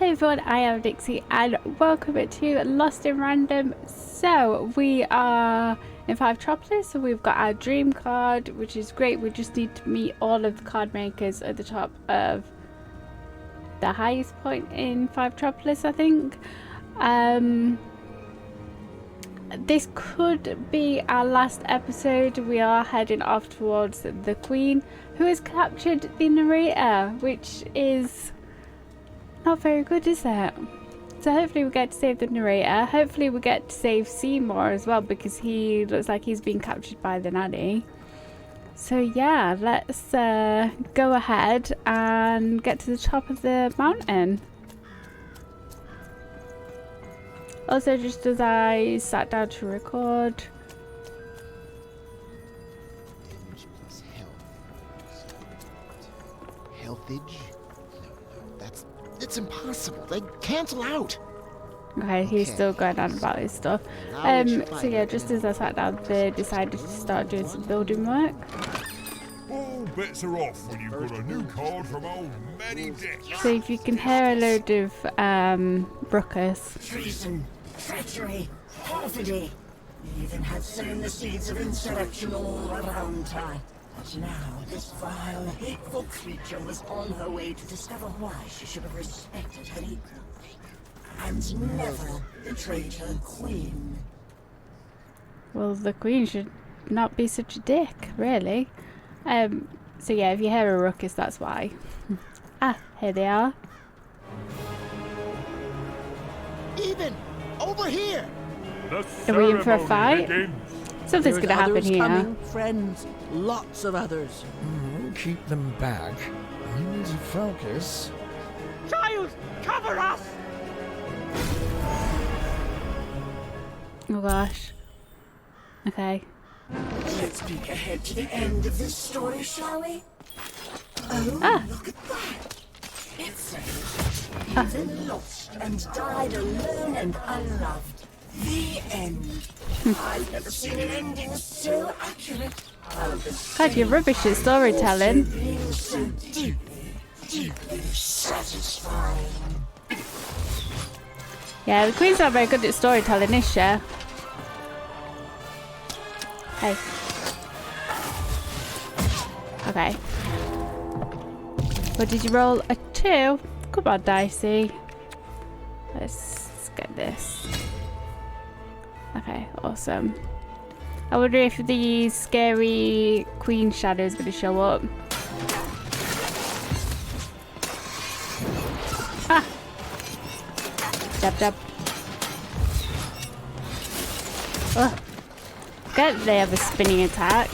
Hey everyone, I am Dixie and welcome to Lost in Random. So we are in 5tropolis, so we've got our dream card, which is great. We just need to meet all of the card makers at the top of the highest point in 5tropolis, I think. This could be our last episode. We are heading off towards the Queen, who has captured the narrator, which is not very good, is it? So hopefully we get to save the narrator. Hopefully we get to save Seymour as well, because he looks like he's been captured by the nanny. So yeah, let's go ahead and get to the top of the mountain. Also, just as I sat down to record, Healthage? No, it's impossible. They cancel out. okay, he's still going on about his stuff. So yeah, just as I sat down, they decided to start doing some building work. All bets are off when you've got a new card from old Manny Dick. So if you can hear a load of ruckus. Treason, treachery, perfidy. He even had sown the seeds of insurrection all around her. But now this vile, hateful creature was on her way to discover why she should have respected her equal. And never betrayed her queen. Well, the Queen should not be such a dick, really. So yeah, if you hear a ruckus, that's why. Ah, here they are. Even over here. Are we in for a fight? Something's gonna happen here. Coming, friends, lots of others. Keep them back. We need to focus. Child, cover us! Oh gosh. Okay. Let's peek ahead to the end of this story, shall we? Oh, look at that! It says, even lost and died alone and unloved. The end. I've never seen an ending so accurate. God, you're rubbish at storytelling. So deeply, deeply satisfying. Yeah, the Queen's not very good at storytelling, is she? Hey. Okay. What did you roll? A 2? Come on, Dicey. Let's get this. Okay, awesome. I wonder if the scary Queen shadow is going to show up. Ah! Jab, jab. Oh. Good, they have a spinning attack.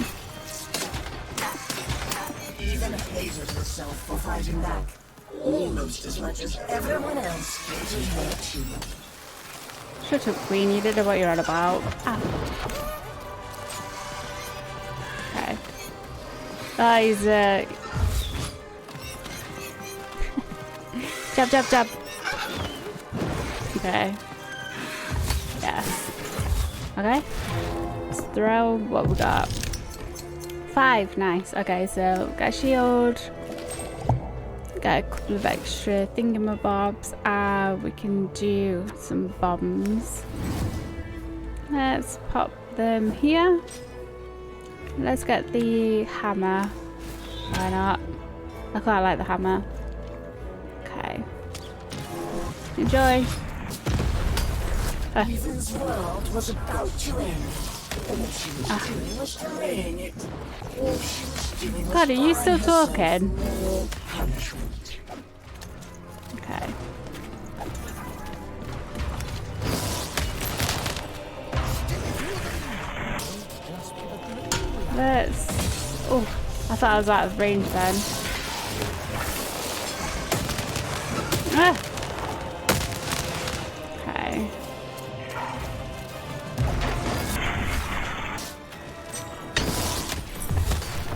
Even hated herself for fighting back. Almost as much as everyone else hated her too. Shut up, Queen, you don't know what you're on about. Ah. Okay. Oh, he's jab, jab, jab. Okay. Yes. Okay. Let's throw what we got. 5, nice. Okay, so got a shield. Got a couple of extra thingamabobs. We can do some bombs. Let's pop them here. Let's get the hammer. Why not? I quite like the hammer. Okay. Enjoy. Ethan's world was about to end. All she was doing was delaying it. All she was doing was God, are you still talking? more punishment. Okay. Let's... Oh, I thought I was out of range then. Ah! Okay.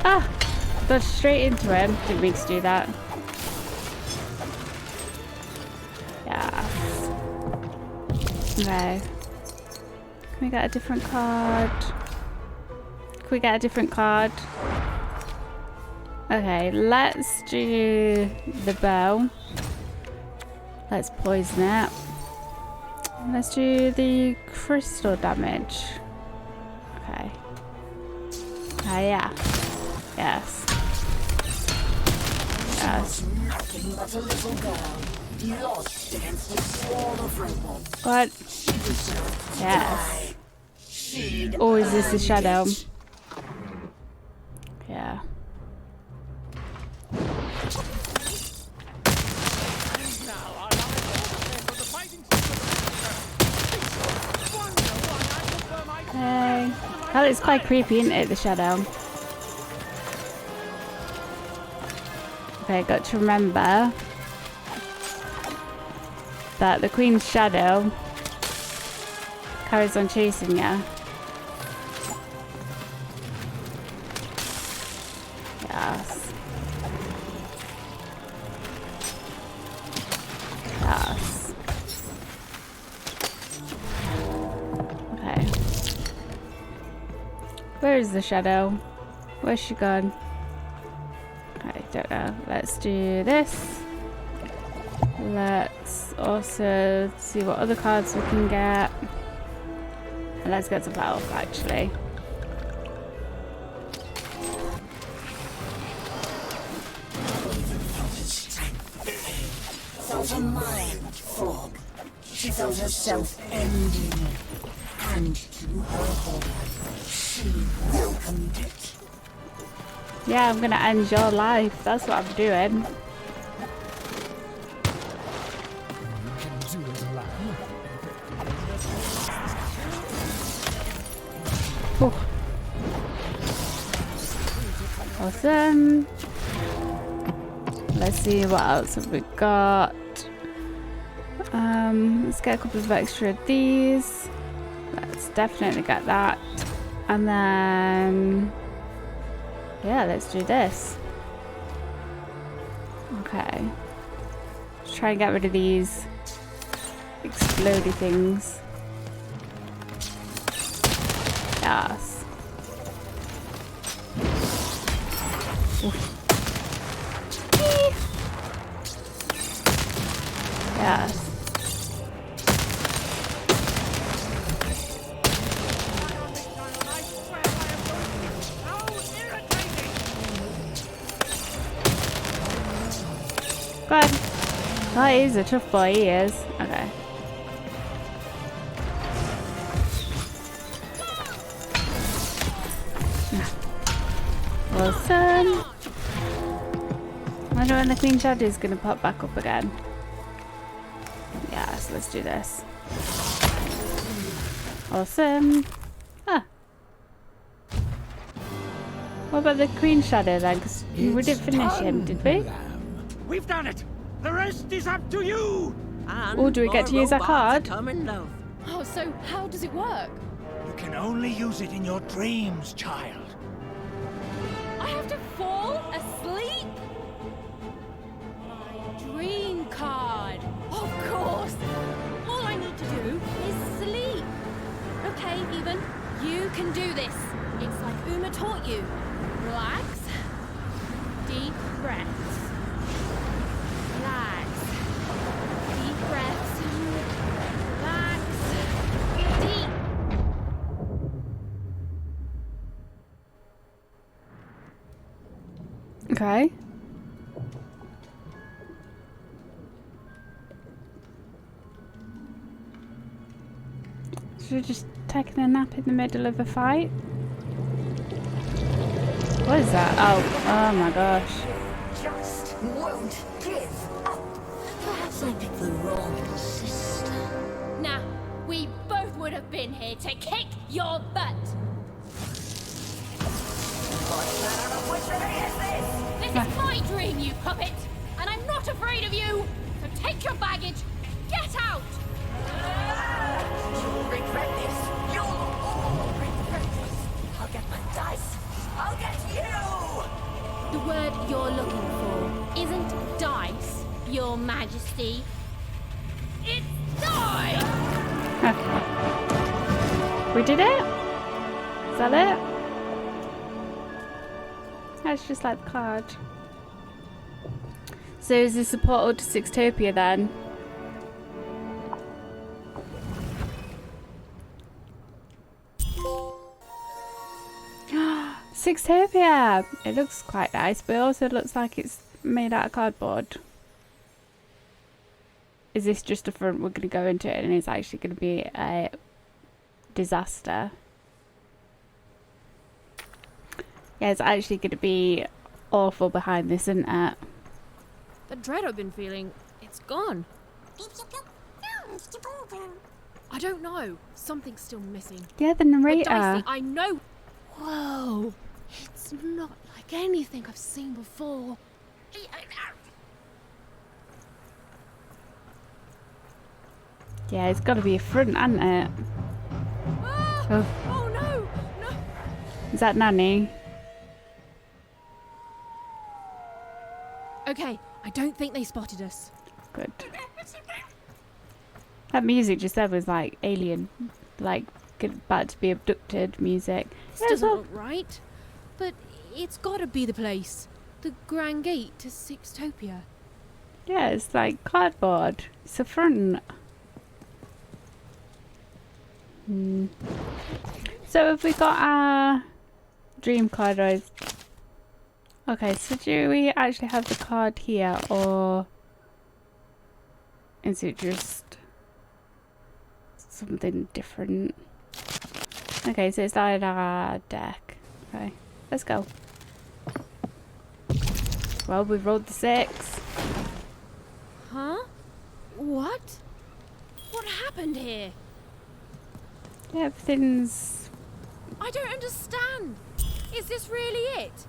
Ah! Dodged straight into him. Didn't mean to do that. Yeah. Okay. Can we get a different card? Can we get a different card? Okay, let's do the bow. Let's poison it. Let's do the crystal damage. Okay. Ah, yeah. Yes. Yes. Nothing but a little girl, lost against a swarm of robots. What? She deserved to Yes. die. She'd Or is this the earned shadow? it. Yeah. Hey. That is quite creepy, isn't it, the shadow? Okay, got to remember that the Queen's shadow carries on chasing you. Yes. Yes. Okay. Where is the shadow? Where's she gone? I don't know. Let's do this. Let's also see what other cards we can get. And let's get some health, actually. Felt a mind fog. She felt herself ending. And to her horror, she welcomed it. Yeah, I'm gonna end your life. That's what I'm doing. You can do it, lamb. Oh. Awesome. Let's see what else have we got. Let's get a couple of extra of these. Let's definitely get that. And then yeah, let's do this. Okay. Let's try and get rid of these explodey things. Yes. Oof. Yes. God. Oh, he's a tough boy, he is. Okay. Awesome. I wonder when the Queen Shadow is going to pop back up again. Yes, let's do this. Awesome. Ah. What about the Queen Shadow then? Because we didn't finish him, did we? We've done it! The rest is up to you! Oh, do we get to use our card? Oh, so how does it work? You can only use it in your dreams, child. I have to fall asleep? My dream card. Of course. All I need to do is sleep. Okay, Even, you can do this. It's like Uma taught you. Relax. Deep breaths. Relax. Deep breaths. Relax. Deep. Okay. Should we just taking a nap in the middle of a fight? What is that? Oh my gosh. Just won't give up. Perhaps I picked the wrong sister. Nah, we both would have been here to kick your butt. This is my dream, you puppet, and I'm not afraid of you. So take your baggage, get out. You'll regret this. You'll all regret this. I'll get my dice. I'll get you. The word you're looking for isn't dice, Your Majesty. It's die. Okay. We did it? Is that it? That's just like the card. So is this a portal to Sixtopia then? Sixtopia! It looks quite nice, but it also looks like it's made out of cardboard. Is this just a front we're going to go into it and it's actually going to be a disaster? Yeah, it's actually going to be awful behind this, isn't it? The dread I've been feeling, it's gone. I don't know. Something's still missing. Yeah, the But narrator. Dicey, I know. Whoa. It's not like anything I've seen before. Yeah, it's got to be a front, hasn't it? Ah! Oh, Oh no! No! is that Nanny? Okay, I don't think they spotted us. Good. That music just there was like alien, like about to be abducted music. This Yeah, doesn't so- look right. But it's gotta be the place. The Grand Gate to Sixtopia. Yeah, it's like cardboard. It's a front. So have we got our dream card or is... Okay, so do we actually have the card here or is it just something different? Okay, so it's like our deck. Okay, let's go. Well, we rolled the 6. Huh? What? What happened here? Yeah, everything's... I don't understand. Is this really it?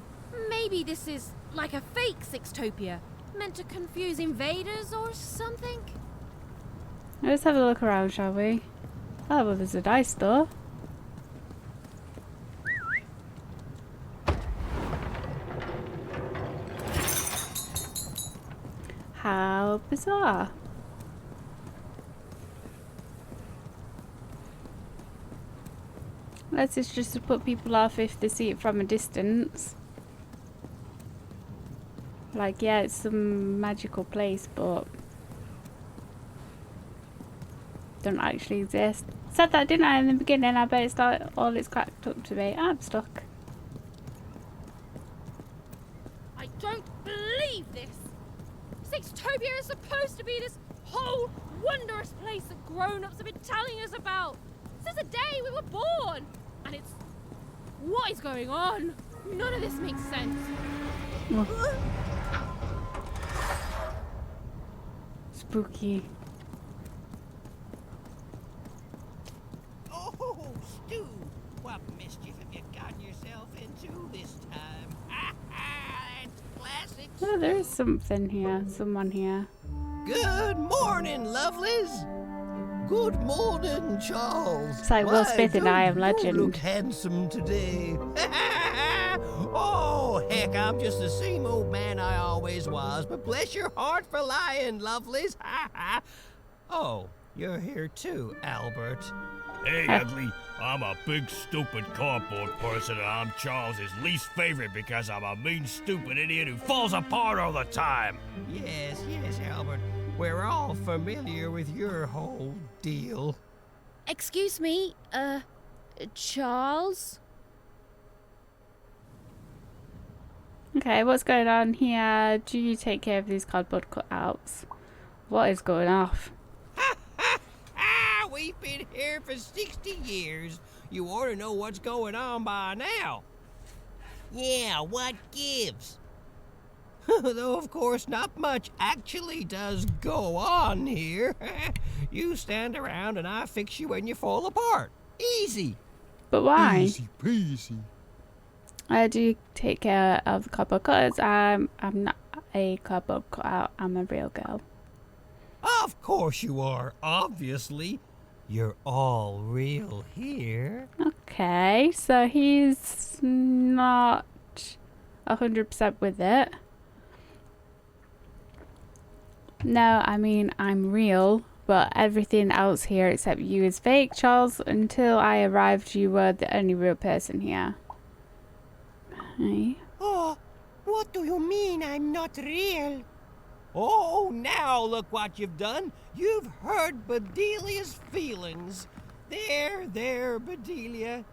Maybe this is like a fake Sixtopia, meant to confuse invaders or something? Let's have a look around, shall we? Oh, well, there's a dice store. How bizarre. Unless it's just to put people off if they see it from a distance. Like, yeah, it's some magical place, but don't actually exist. Said that, didn't I, in the beginning? I bet it's like all it's cracked up to be. I'm stuck. I don't believe this! Sixtopia is supposed to be this whole wondrous place that grown-ups have been telling us about since the day we were born! And it's... What is going on? None of this makes sense. Spooky. Oh, Stu! What mischief have you gotten yourself into this time? That's classic. Oh, there is something here. Someone here. Good morning, lovelies. Good morning, Charles. It's like Will Smith in I Am Legend. You look handsome today. Oh, heck, I'm just the same old man I always was, but bless your heart for lying, lovelies. Oh, you're here too, Albert. Hey, Ugly, I'm a big, stupid cardboard person, and I'm Charles's least favorite because I'm a mean, stupid idiot who falls apart all the time. Yes, Albert. We're all familiar with your whole deal. Excuse me, Charles? Okay, what's going on here? Do you take care of these cardboard cutouts? What is going off? We've been here for 60 years. You ought to know what's going on by now. Yeah, what gives? Though, of course, not much actually does go on here. You stand around and I fix you when you fall apart. Easy. But why? Easy peasy. I do take care of the cardboard cutters. I'm not a cardboard cutout. I'm a real girl. Of course you are, obviously. You're all real here. Okay, so he's not 100% with it. No, I mean, I'm real, but everything else here except you is fake, Charles. Until I arrived, you were the only real person here. Hey. Oh, what do you mean I'm not real? Oh, now look what you've done. You've hurt Bedelia's feelings. There, Bedelia.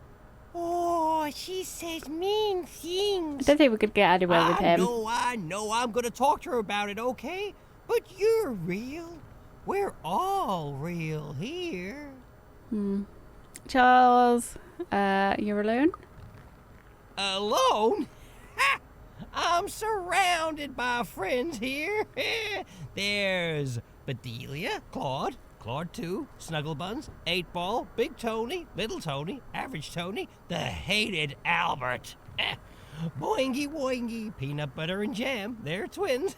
Oh, she says mean I things. don't think we could get anywhere with him. I know. I'm gonna talk to her about it, okay? But you're real. We're all real here. Charles, you're alone? Alone? Ha! I'm surrounded by friends here. There's Bedelia, Claude 2, Snugglebuns, 8-Ball, Big Tony, Little Tony, Average Tony, the hated Albert. Boingy Woingy, Peanut Butter and Jam, they're twins.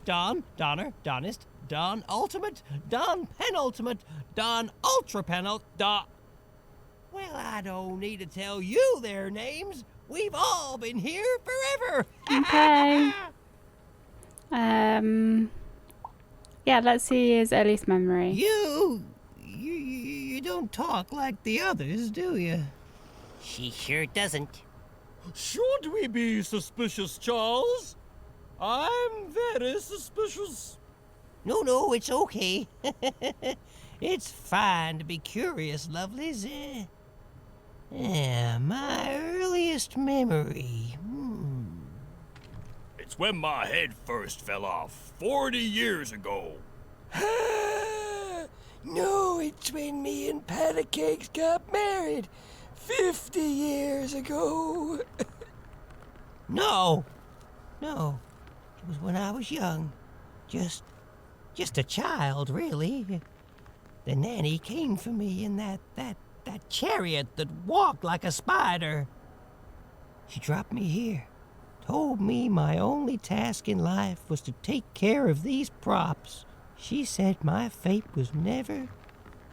Don, Donner, Donist, Don Ultimate, Don Penultimate, Don Ultra Penult, Well, I don't need to tell you their names. We've all been here forever. Okay. Yeah, let's see his earliest memory. You don't talk like the others, do you? She sure doesn't. Should we be suspicious, Charles? I'm very suspicious. No, it's okay. It's fine to be curious, lovelies. My earliest memory. It's when my head first fell off 40 years ago. No, it's when me and Patty Cakes got married 50 years ago. No. It was when I was young. Just a child, really. The nanny came for me in that chariot that walked like a spider. She dropped me here, told me my only task in life was to take care of these props. She said my fate was never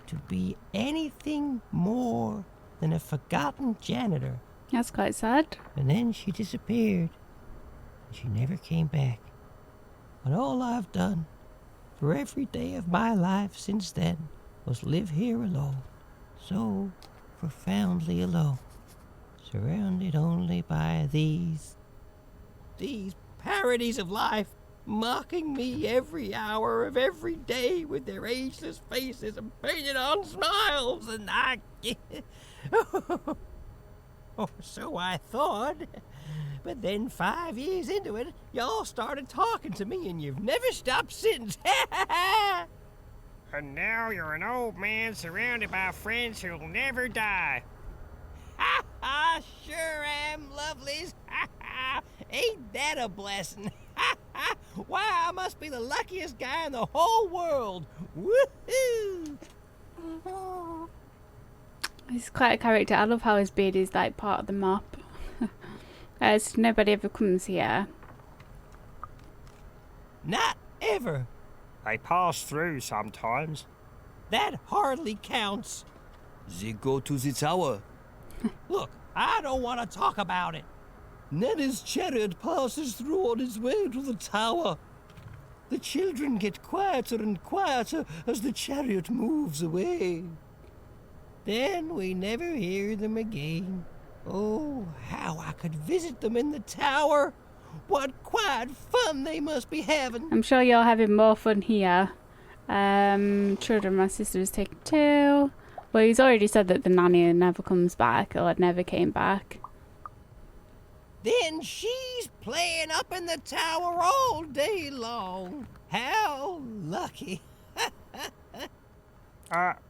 to be anything more than a forgotten janitor. That's quite sad. And then she disappeared. And she never came back. But all I've done for every day of my life since then was live here alone. So profoundly alone. Surrounded only by these parodies of life, mocking me every hour of every day with their ageless faces and painted on smiles, and I... Oh, so I thought. But then 5 years into it, y'all started talking to me, and you've never stopped since. And now you're an old man surrounded by friends who'll never die. I sure am, lovelies. Ain't that a blessing? Why, I must be the luckiest guy in the whole world. Woohoo! He's quite a character. I love how his beard is like part of the map. As nobody ever comes here. Not ever. I pass through sometimes. That hardly counts. They go to the tower. Look, I don't want to talk about it. Nanny's chariot passes through on its way to the tower. The children get quieter and quieter as the chariot moves away. Then we never hear them again. Oh, how I could visit them in the tower. What quiet fun they must be having. I'm sure you're having more fun here. Children, my sister was taken too. Well, he's already said that the nanny never comes back, or never came back. Then she's playing up in the tower all day long. How lucky.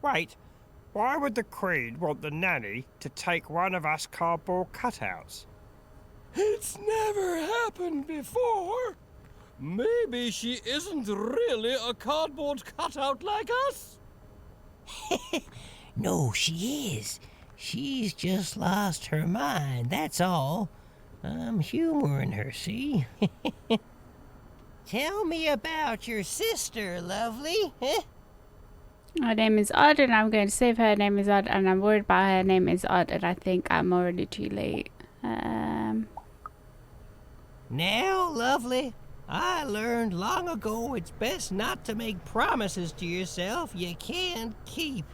Wait. Why would the Queen want the nanny to take one of us cardboard cutouts? It's never happened before. Maybe she isn't really a cardboard cutout like us. No, she is. She's just lost her mind, that's all. I'm humoring her, see? Tell me about your sister, lovely. Her name is Odd, and I'm going to save her name is Odd, and I'm worried about her name is Odd, and I think I'm already too late. Now, lovely, I learned long ago it's best not to make promises to yourself you can't keep.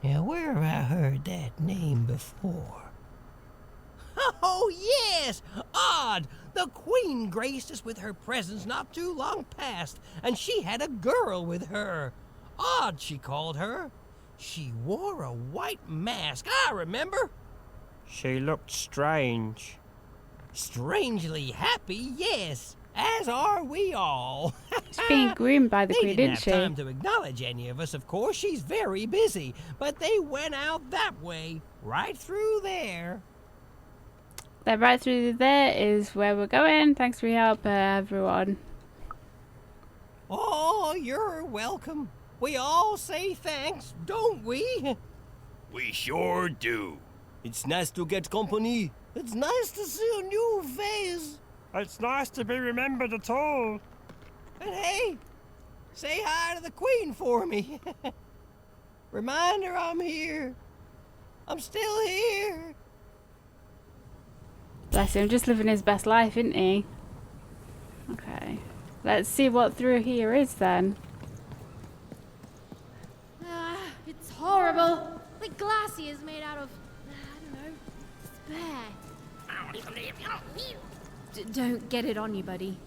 Now, where have I heard that name before? Oh, yes! Odd! The Queen graced us with her presence not too long past, and she had a girl with her. Odd, she called her. She wore a white mask, I remember. She looked strange. Strangely happy, yes. As are we all. She's being groomed by the They queen, didn't didn't have she? time to acknowledge any of us, of course. She's very busy. But they went out that way, right through there. That right through there is where we're going. Thanks for your help, everyone. Oh, you're welcome. We all say thanks, don't we? We sure do. It's nice to get company. It's nice to see a new face. It's nice to be remembered at all. And hey, say hi to the queen for me. Remind her I'm here. I'm still here. Bless him, just living his best life, isn't he? Okay. Let's see what through here is then. It's horrible. Like glaciers made out of, I don't know, despair. Don't get it on you, buddy.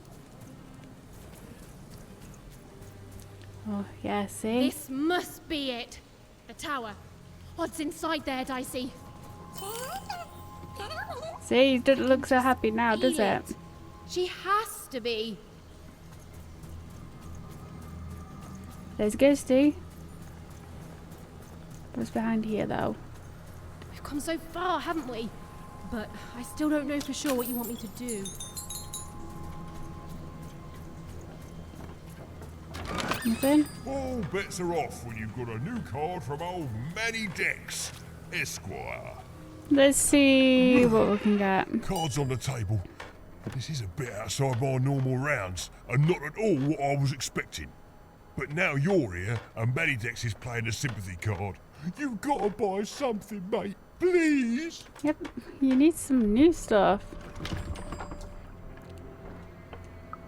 Oh, yeah, see? This must be it. The tower. What's inside there, Dicey? See, it doesn't look so happy now, does it? She has to be. There's Ghosty. What's behind here, though? We've come so far, haven't we? But I still don't know for sure what you want me to do. Nothing? All bets are off when you've got a new card from old Manny Dex, Esquire. Let's see what we can get. Cards on the table. This is a bit outside my normal rounds, and not at all what I was expecting. But now you're here, and Manny Dex is playing a sympathy card. You've got to buy something, mate. Please? Yep, you need some new stuff.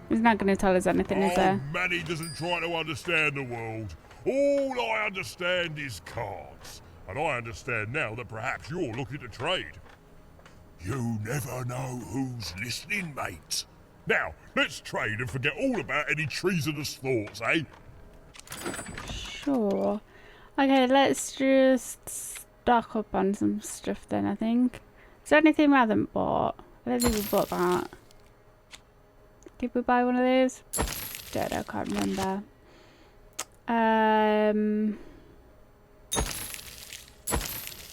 He's not going to tell us anything, is there? Manny doesn't try to understand the world. All I understand is cards. And I understand now that perhaps you're looking to trade. You never know who's listening, mate. Now, let's trade and forget all about any treasonous thoughts, eh? Sure. Okay, let's just stock up on some stuff then, I think. Is there anything we haven't bought? I don't think we bought that. Did we buy one of those? Don't know, can't remember.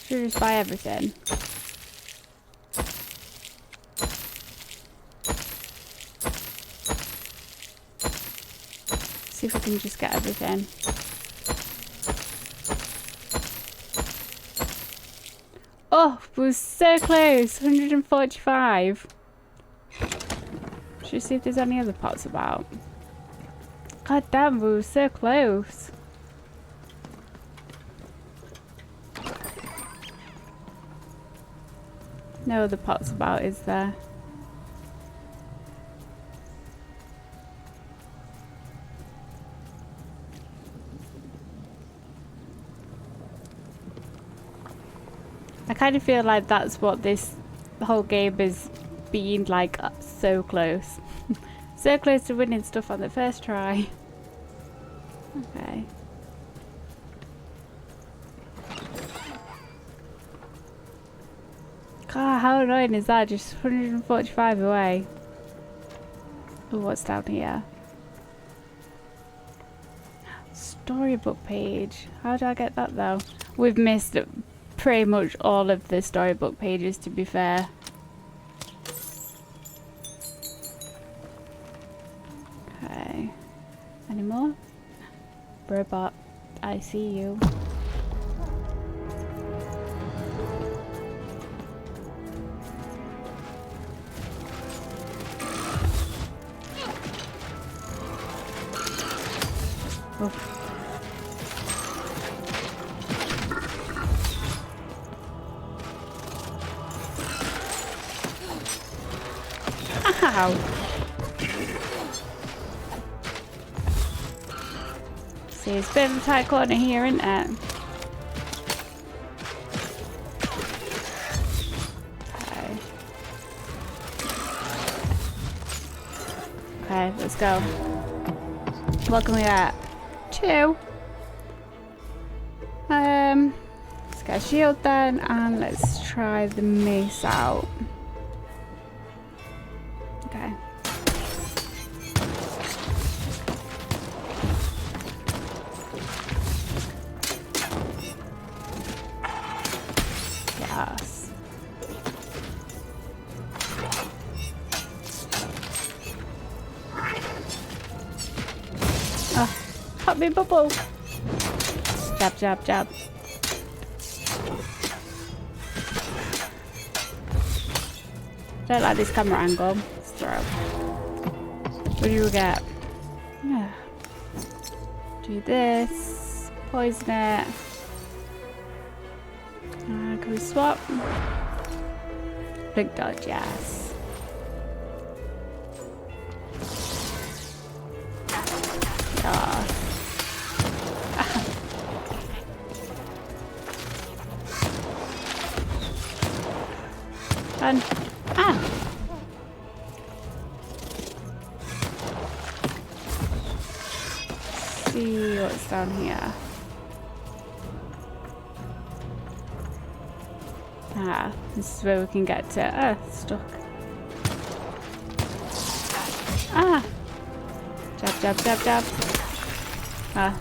Should we just buy everything? See if we can just get everything. Oh, we were so close. 145. Should see if there's any other pots about. God damn, we were so close. No other pots about, is there? I kind of feel like that's what this whole game is being like, so close. So close to winning stuff on the first try. Okay. God, how annoying is that? Just 145 away. Oh, what's down here? Storybook page. How do I get that though? We've missed pretty much all of the storybook pages, to be fair. Okay. Any more? Robot, I see you. Oof. Ow. See, it's a bit of a tight corner here, isn't it? Okay. Okay, let's go. What can we get? 2. Let's get a shield then, and let's try the mace out. Okay. Yes. Oh, pop me bubble. Jab, jab, jab. Don't like this camera angle. Let's throw. What do you get? Yeah. Do this. Poison it. Can we swap? Blink dodge, yes. Yeah. Fun. Ah! See what's down here. Ah, this is where we can get to. Ah, stuck. Ah! Jab, jab, jab, jab. Ah.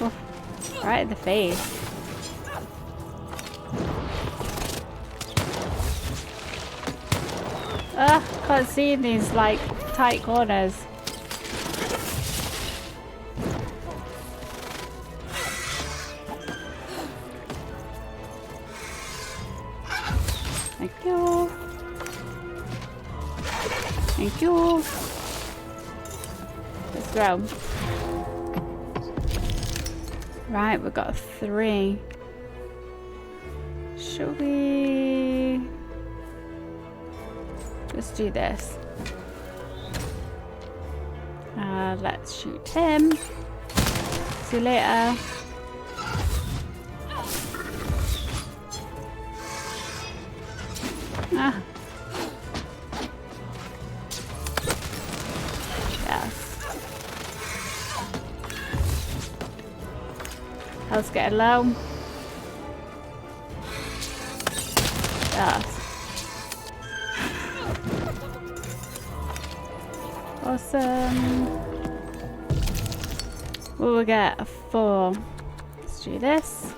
Oh, right in the face. Ah, can't see in these like tight corners. Thank you. Thank you. Let's throw. Right, we've got 3. Should we? Let's do this. Let's shoot him. See you later. Ah. Yes. Let's get low. Yes. Awesome. What will we get? A 4. Let's do this.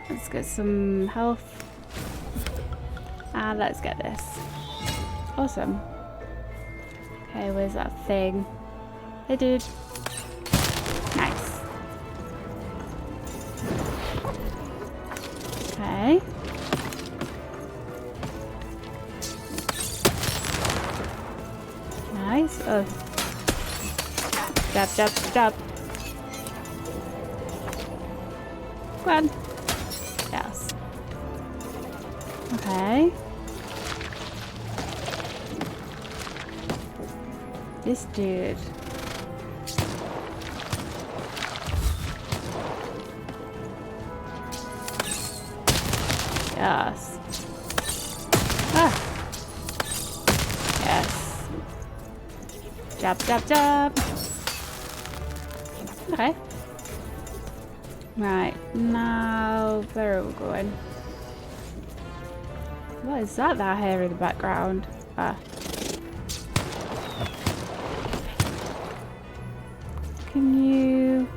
Let's get some health. And let's get this. Awesome. Okay, where's that thing? Hey, dude. Nice. Okay. Nice. Oh. Jab, jab, jab. Go on. Yes. Okay. This dude. Yes. Ah. Yes. Jab, jab, jab. Okay. Right, now where are we going? What is that I hear in the background? Ah. Can you...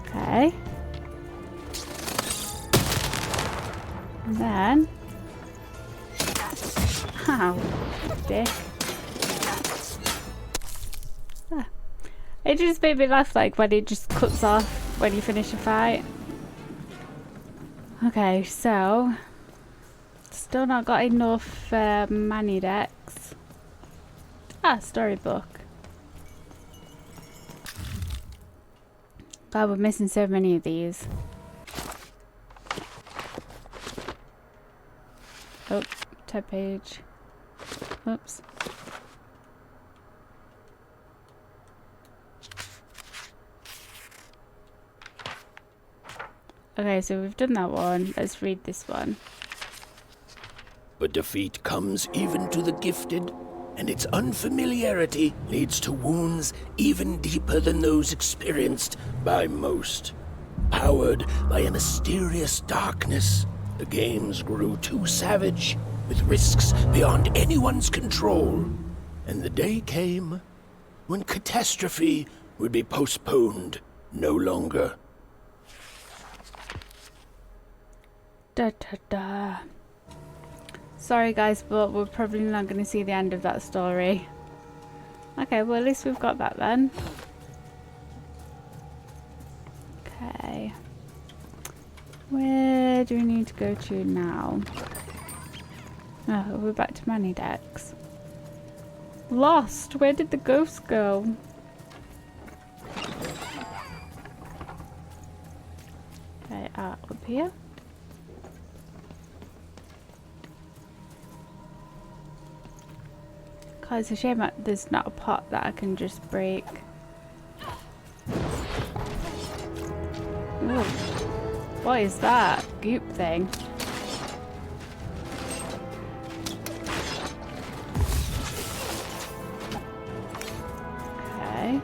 Okay. And then... Ow, dick. Ah. It just made me laugh, like when it just cuts off when you finish a fight. Okay, so... Still not got enough Mani decks. Ah, storybook. God, we're missing so many of these. Oh, tab page. Oops. Okay, so we've done that one. Let's read this one. But defeat comes even to the gifted, and its unfamiliarity leads to wounds even deeper than those experienced by most. Powered by a mysterious darkness, the games grew too savage, with risks beyond anyone's control. And the day came when catastrophe would be postponed no longer. Da da da. Sorry guys, but we're probably not going to see the end of that story. Okay, well at least we've got that then. Okay. Where do we need to go to now? Oh, we're back to Manidex. Lost! Where did the ghost go? Okay, up here. God, it's a shame that there's not a pot that I can just break. Ooh. What is that? Goop thing. Okay.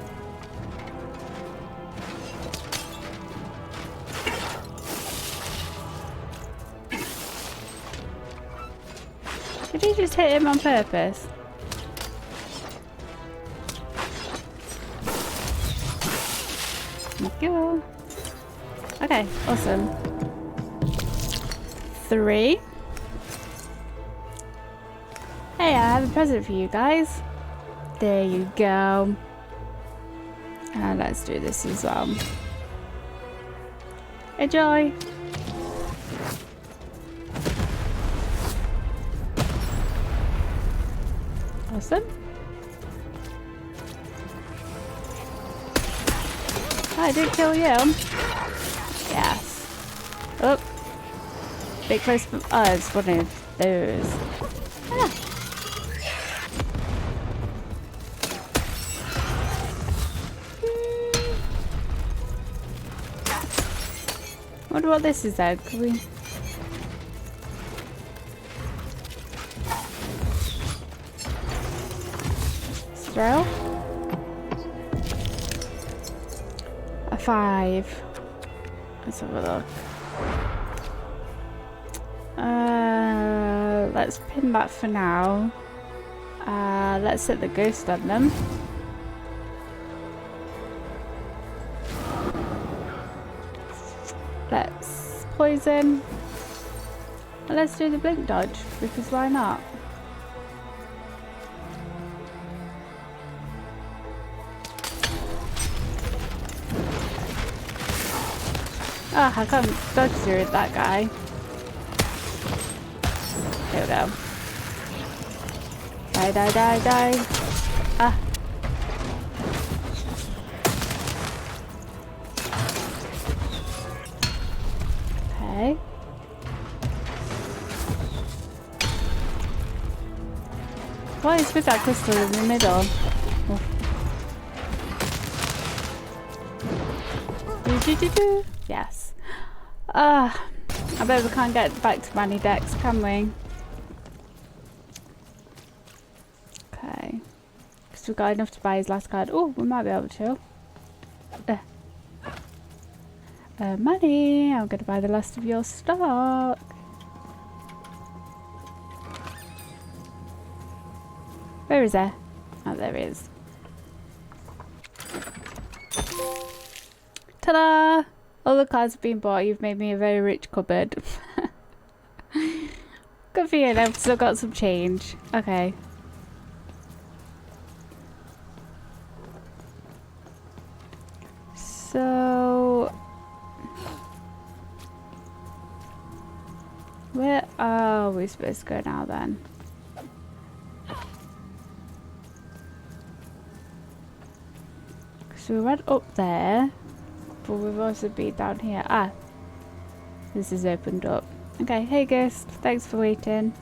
Did he just hit him on purpose? Thank you. Okay, awesome. 3. Hey, I have a present for you guys. There you go. And let's do this as well. Enjoy! Awesome. I did kill you. Yes. Oh. Bit close from us, one of those. Ah. Wonder what this is though. Can we... throw? A 5. Let's have a look. Let's pin that for now. Let's set the ghost on them. Let's poison. And let's do the blink dodge, because why not? Oh, I can't dodge through that guy. There we go. Die, die, die, die. Ah. Okay. What is with that crystal in the middle? Oh. Yes. I bet we can't get back to Manidex, can we? Okay. Because we got enough to buy his last card. Oh, we might be able to. Money. I'm going to buy the last of your stock. Where is he? Oh, there he is. Ta-da! All the cards have been bought. You've made me a very rich cupboard. Good for you. I've still got some change. Okay. So... where are we supposed to go now then? So we went up there. But we've also been down here. Ah, this is opened up. Okay, hey Ghost, thanks for waiting.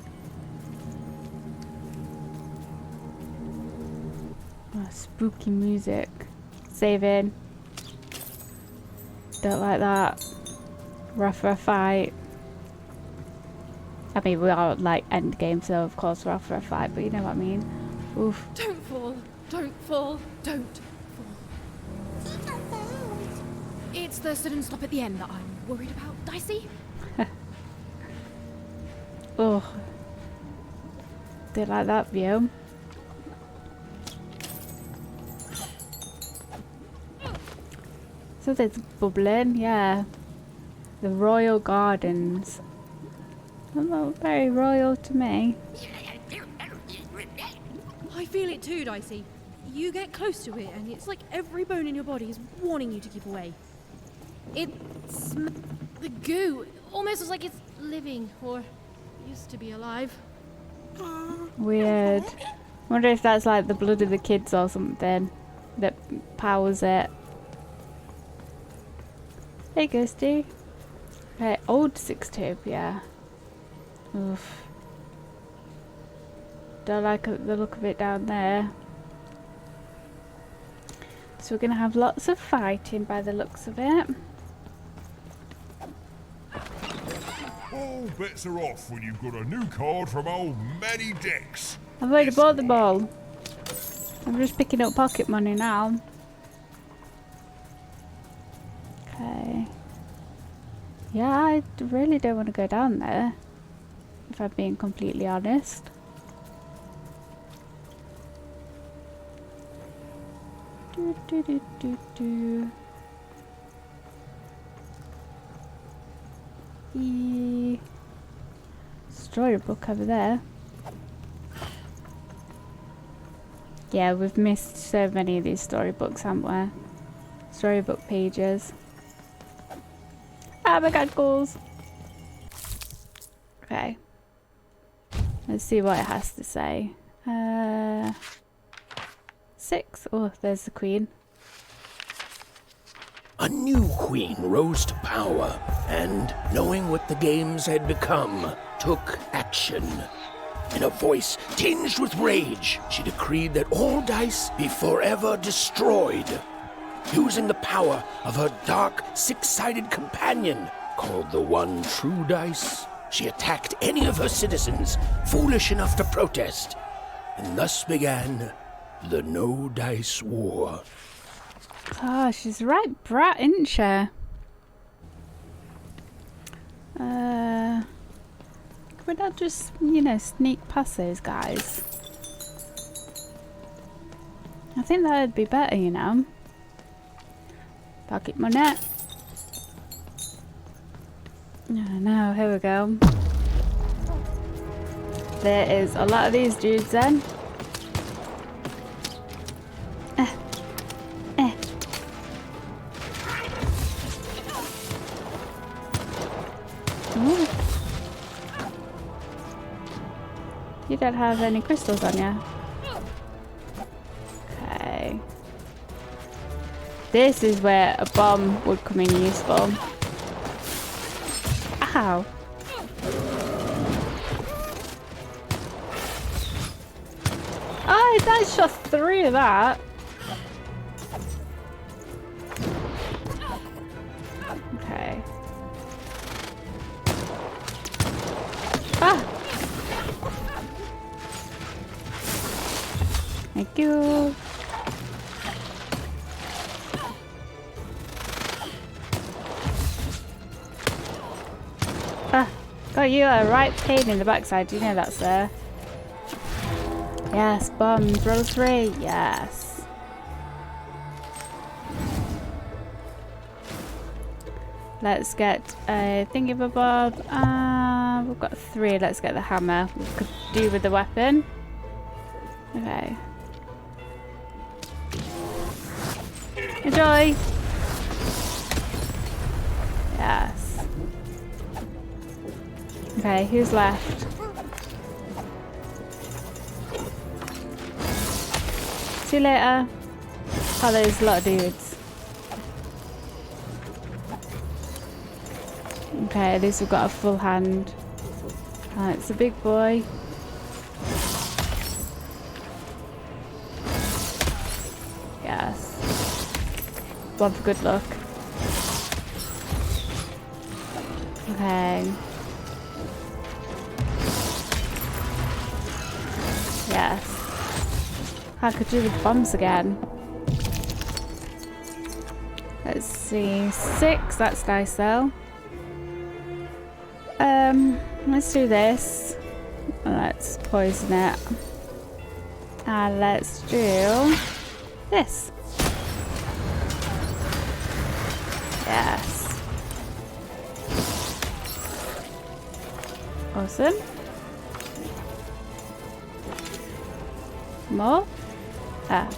Oh, spooky music. Saving. Don't like that. Rough fight. I mean, we are like end game, so of course we're off for a fight, but you know what I mean. Oof. Don't fall. Don't fall. Don't fall. It's the sudden stop at the end that I'm worried about, Dicey. Oh. Do you like that view? So there's bubbling, yeah. The Royal Gardens. Well, very royal to me. I feel it too, Dicey. You get close to it, and it's like every bone in your body is warning you to keep away. It's the goo. Almost looks like it's living, or used to be alive. Weird. Wonder if that's like the blood of the kids or something that powers it. Hey, Ghosty. Okay, old six tube, yeah. Oof. Don't like the look of it down there. So we're gonna have lots of fighting by the looks of it. All bets are off when you've got a new card from old Manny Dex. I've already bought the ball. I'm just picking up pocket money now. Okay. Yeah, I really don't want to go down there, if I'm being completely honest. Storybook over there. Yeah, we've missed so many of these storybooks, haven't we? Storybook pages. Ah, my god, goals. Okay. Let's see what it has to say. 6. Oh, there's the queen. A new queen rose to power, and, knowing what the games had become, took action. In a voice tinged with rage, she decreed that all dice be forever destroyed. Using the power of her dark, six-sided companion, called the One True Dice, she attacked any of her citizens foolish enough to protest, and thus began the No Dice War. Oh, she's a right brat, isn't she? Can we not just, you know, sneak past those guys? I think that would be better, you know. Pocket money. No, here we go. There is a lot of these dudes then. Ooh. You don't have any crystals on you. Okay. This is where a bomb would come in useful. Ow. Oh, that shot 3 of that. Okay. Ah! Thank you. Ah, got you a right pain in the backside. Do you know that's there? Yes, bombs. Roll 3. Yes. Let's get a thingy-bob. We've got 3. Let's get the hammer. We could do with the weapon. Okay. Enjoy. Yes. Okay, who's left? See you later. Oh, there's a lot of dudes. Okay, at least we've got a full hand. It's a big boy. Yes. One for good luck. Yes. I could do with bombs again. Let's see. 6. That's nice though. Let's do this. Let's poison it. And let's do this. Yes. Awesome. More? Ah,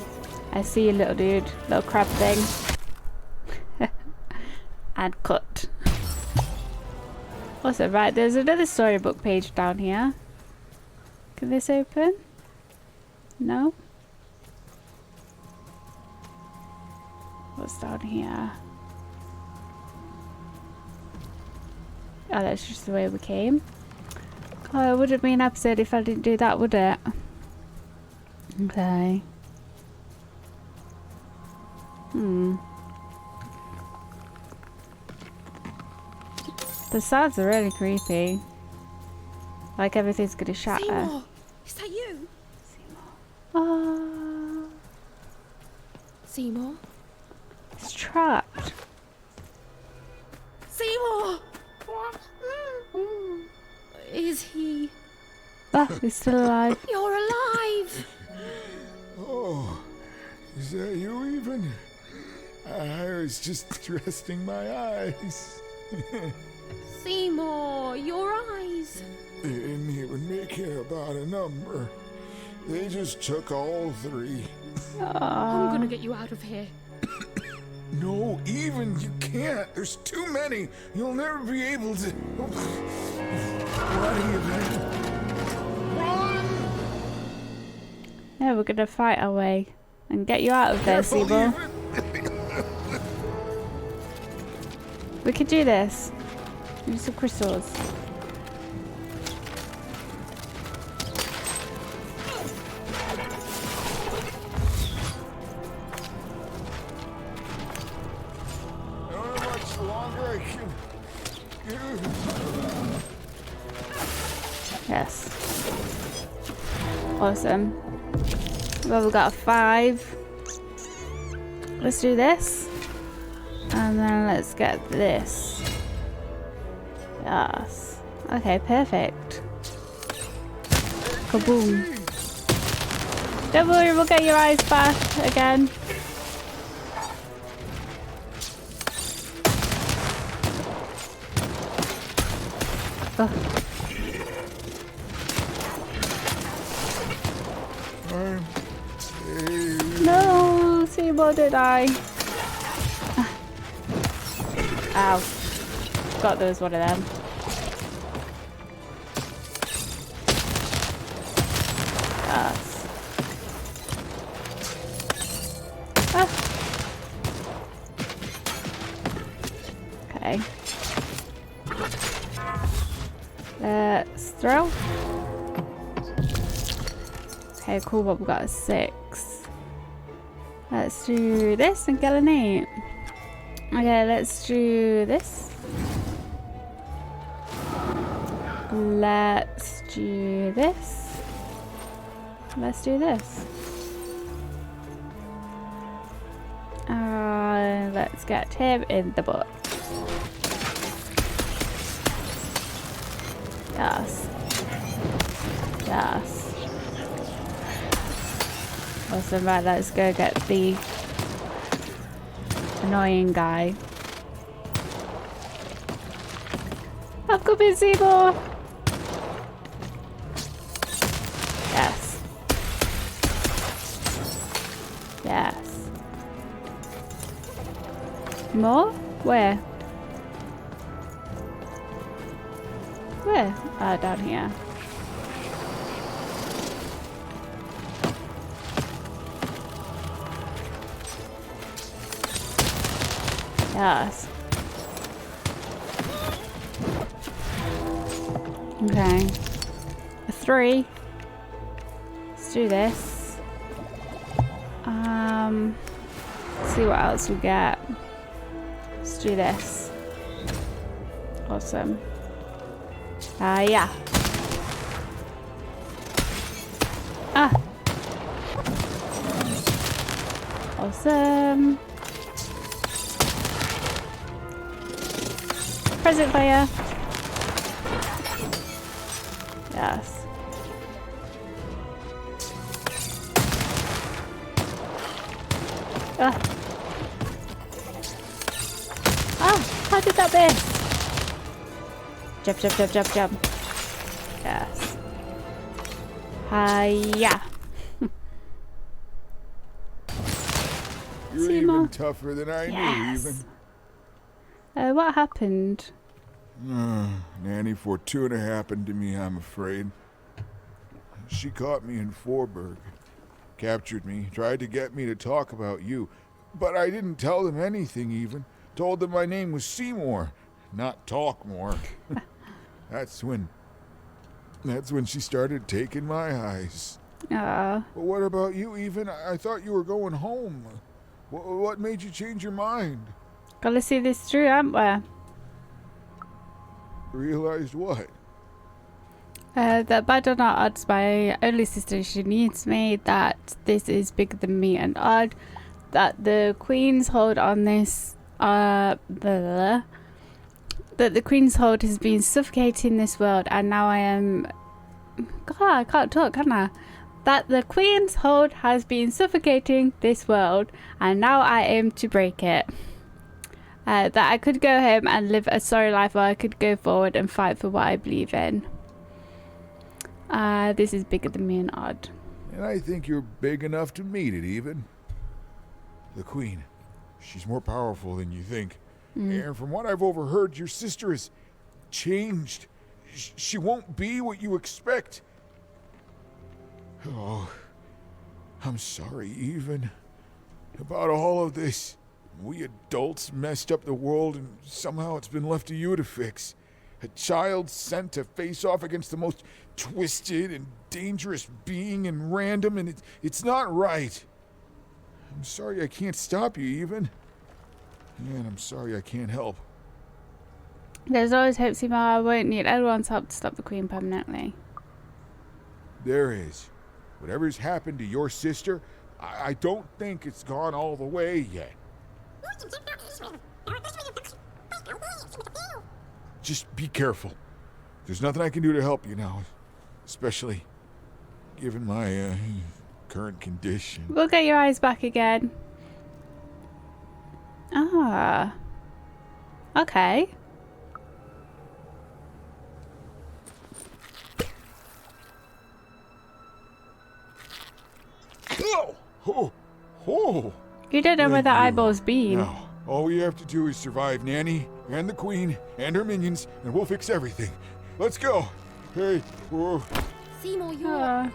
I see you, little dude. Little crab thing. And cut. Awesome, right, there's another storybook page down here. Can this open? No? What's down here? Oh, that's just the way we came. Oh, it wouldn't be an episode if I didn't do that, would it? Okay. The sounds are really creepy. Like everything's gonna shatter. Seymour! Is that you? Oh, Seymour? it's trapped. Seymour! Is he... Ah, he's still alive. You're alive! Oh, is that you even? I was just resting my eyes. Seymour, your eyes. They didn't even care about a number. They just took all 3. I'm gonna get you out of here. No, even you can't. There's too many. You'll never be able to. Run, Evan. Run! Yeah, we're gonna fight our way and get you out of there, Seymour. We could do this. Use some crystals. How much longer I can do? Yes. Awesome. Well, we've got a 5. Let's do this. And then let's get this. Yes. Okay, perfect. Kaboom. Don't worry, we'll get your eyes back again. Oh. No, Seymour did I. Ow. Got there was one of them. Yes. Ah. Okay. Let's throw. Okay, cool, but we've got a 6. Let's do this and get an 8. Okay, let's do this. Let's do this. Let's do this. Let's get him in the butt. Yes. Yes. Awesome, right, let's go get the annoying guy. I've got Miss Seymour! Yes. Yes. More? Where? Where? Ah, down here. Yes. Okay. A 3. Let's do this. Let's see what else we get. Let's do this. Awesome. Yeah. Ah. Awesome. Present for you. Yes. Ah. Ah, how did that miss? Jump, jump, jump, jump, jump. Yes. Hiya. You're Seymour. even tougher than I knew, even. What happened? Nanny Fortuna happened to me, I'm afraid. She caught me in Forberg, captured me, tried to get me to talk about you, but I didn't tell them anything even. Told them my name was Seymour, not Talkmore. That's when she started taking my eyes. Ah. But what about you, even? I thought you were going home. What made you change your mind? Gotta see this through, haven't we? Realized what? That bad or not odd's my only sister. She needs me. That this is bigger than me and odd. That the Queen's hold on this. That the Queen's hold has been suffocating this world, and now I am. God, I can't talk, can I? That the Queen's hold has been suffocating this world, and now I aim to break it. That I could go home and live a sorry life, or I could go forward and fight for what I believe in. This is bigger than me and odd. And I think you're big enough to meet it, even. The Queen. She's more powerful than you think. And from what I've overheard, your sister has changed. She won't be what you expect. Oh, I'm sorry, even. About all of this. We adults messed up the world, and somehow it's been left to you to fix. A child sent to face off against the most twisted and dangerous being and random, and it's not right. I'm sorry I can't stop you, even. And I'm sorry I can't help. There's always hope, Seymour. I won't need everyone's help to stop the Queen permanently. There is. Whatever's happened to your sister, I don't think it's gone all the way yet. Just be careful. There's nothing I can do to help you now, especially given my current condition. We'll get your eyes back again. Ah. Okay. Oh! You don't know where the eyeball's been. Now, all we have to do is survive Nanny and the Queen and her minions, and we'll fix everything. Let's go. Hey, whoa. Seymour,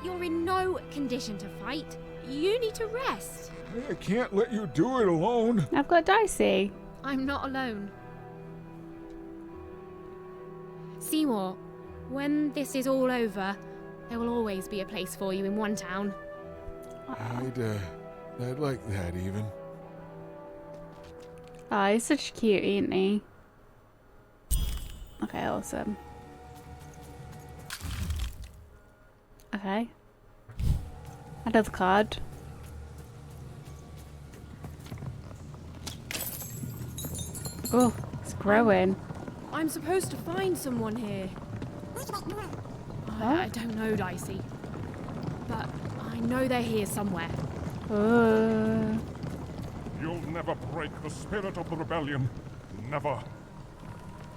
you're in no condition to fight. You need to rest. I can't let you do it alone. I've got Dicey. I'm not alone. Seymour, when this is all over, there will always be a place for you in one town. I'd like that, even. Oh, he's such cute, isn't he? Okay, awesome. Okay. Another card. Oh, it's growing. I'm supposed to find someone here. I don't know, Dicey. But I know they're here somewhere. You'll never break the spirit of the rebellion. Never.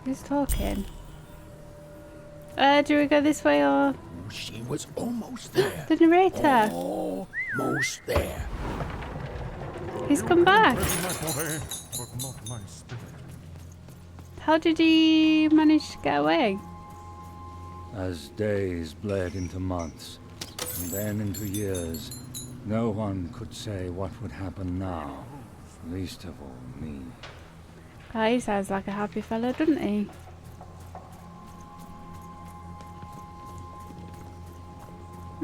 Who's talking? Do we go this way or? She was almost there. The narrator. Almost there. He's come back. How did he manage to get away? As days bled into months, and then into years, no one could say what would happen now, least of all me. Oh, he sounds like a happy fellow, doesn't he?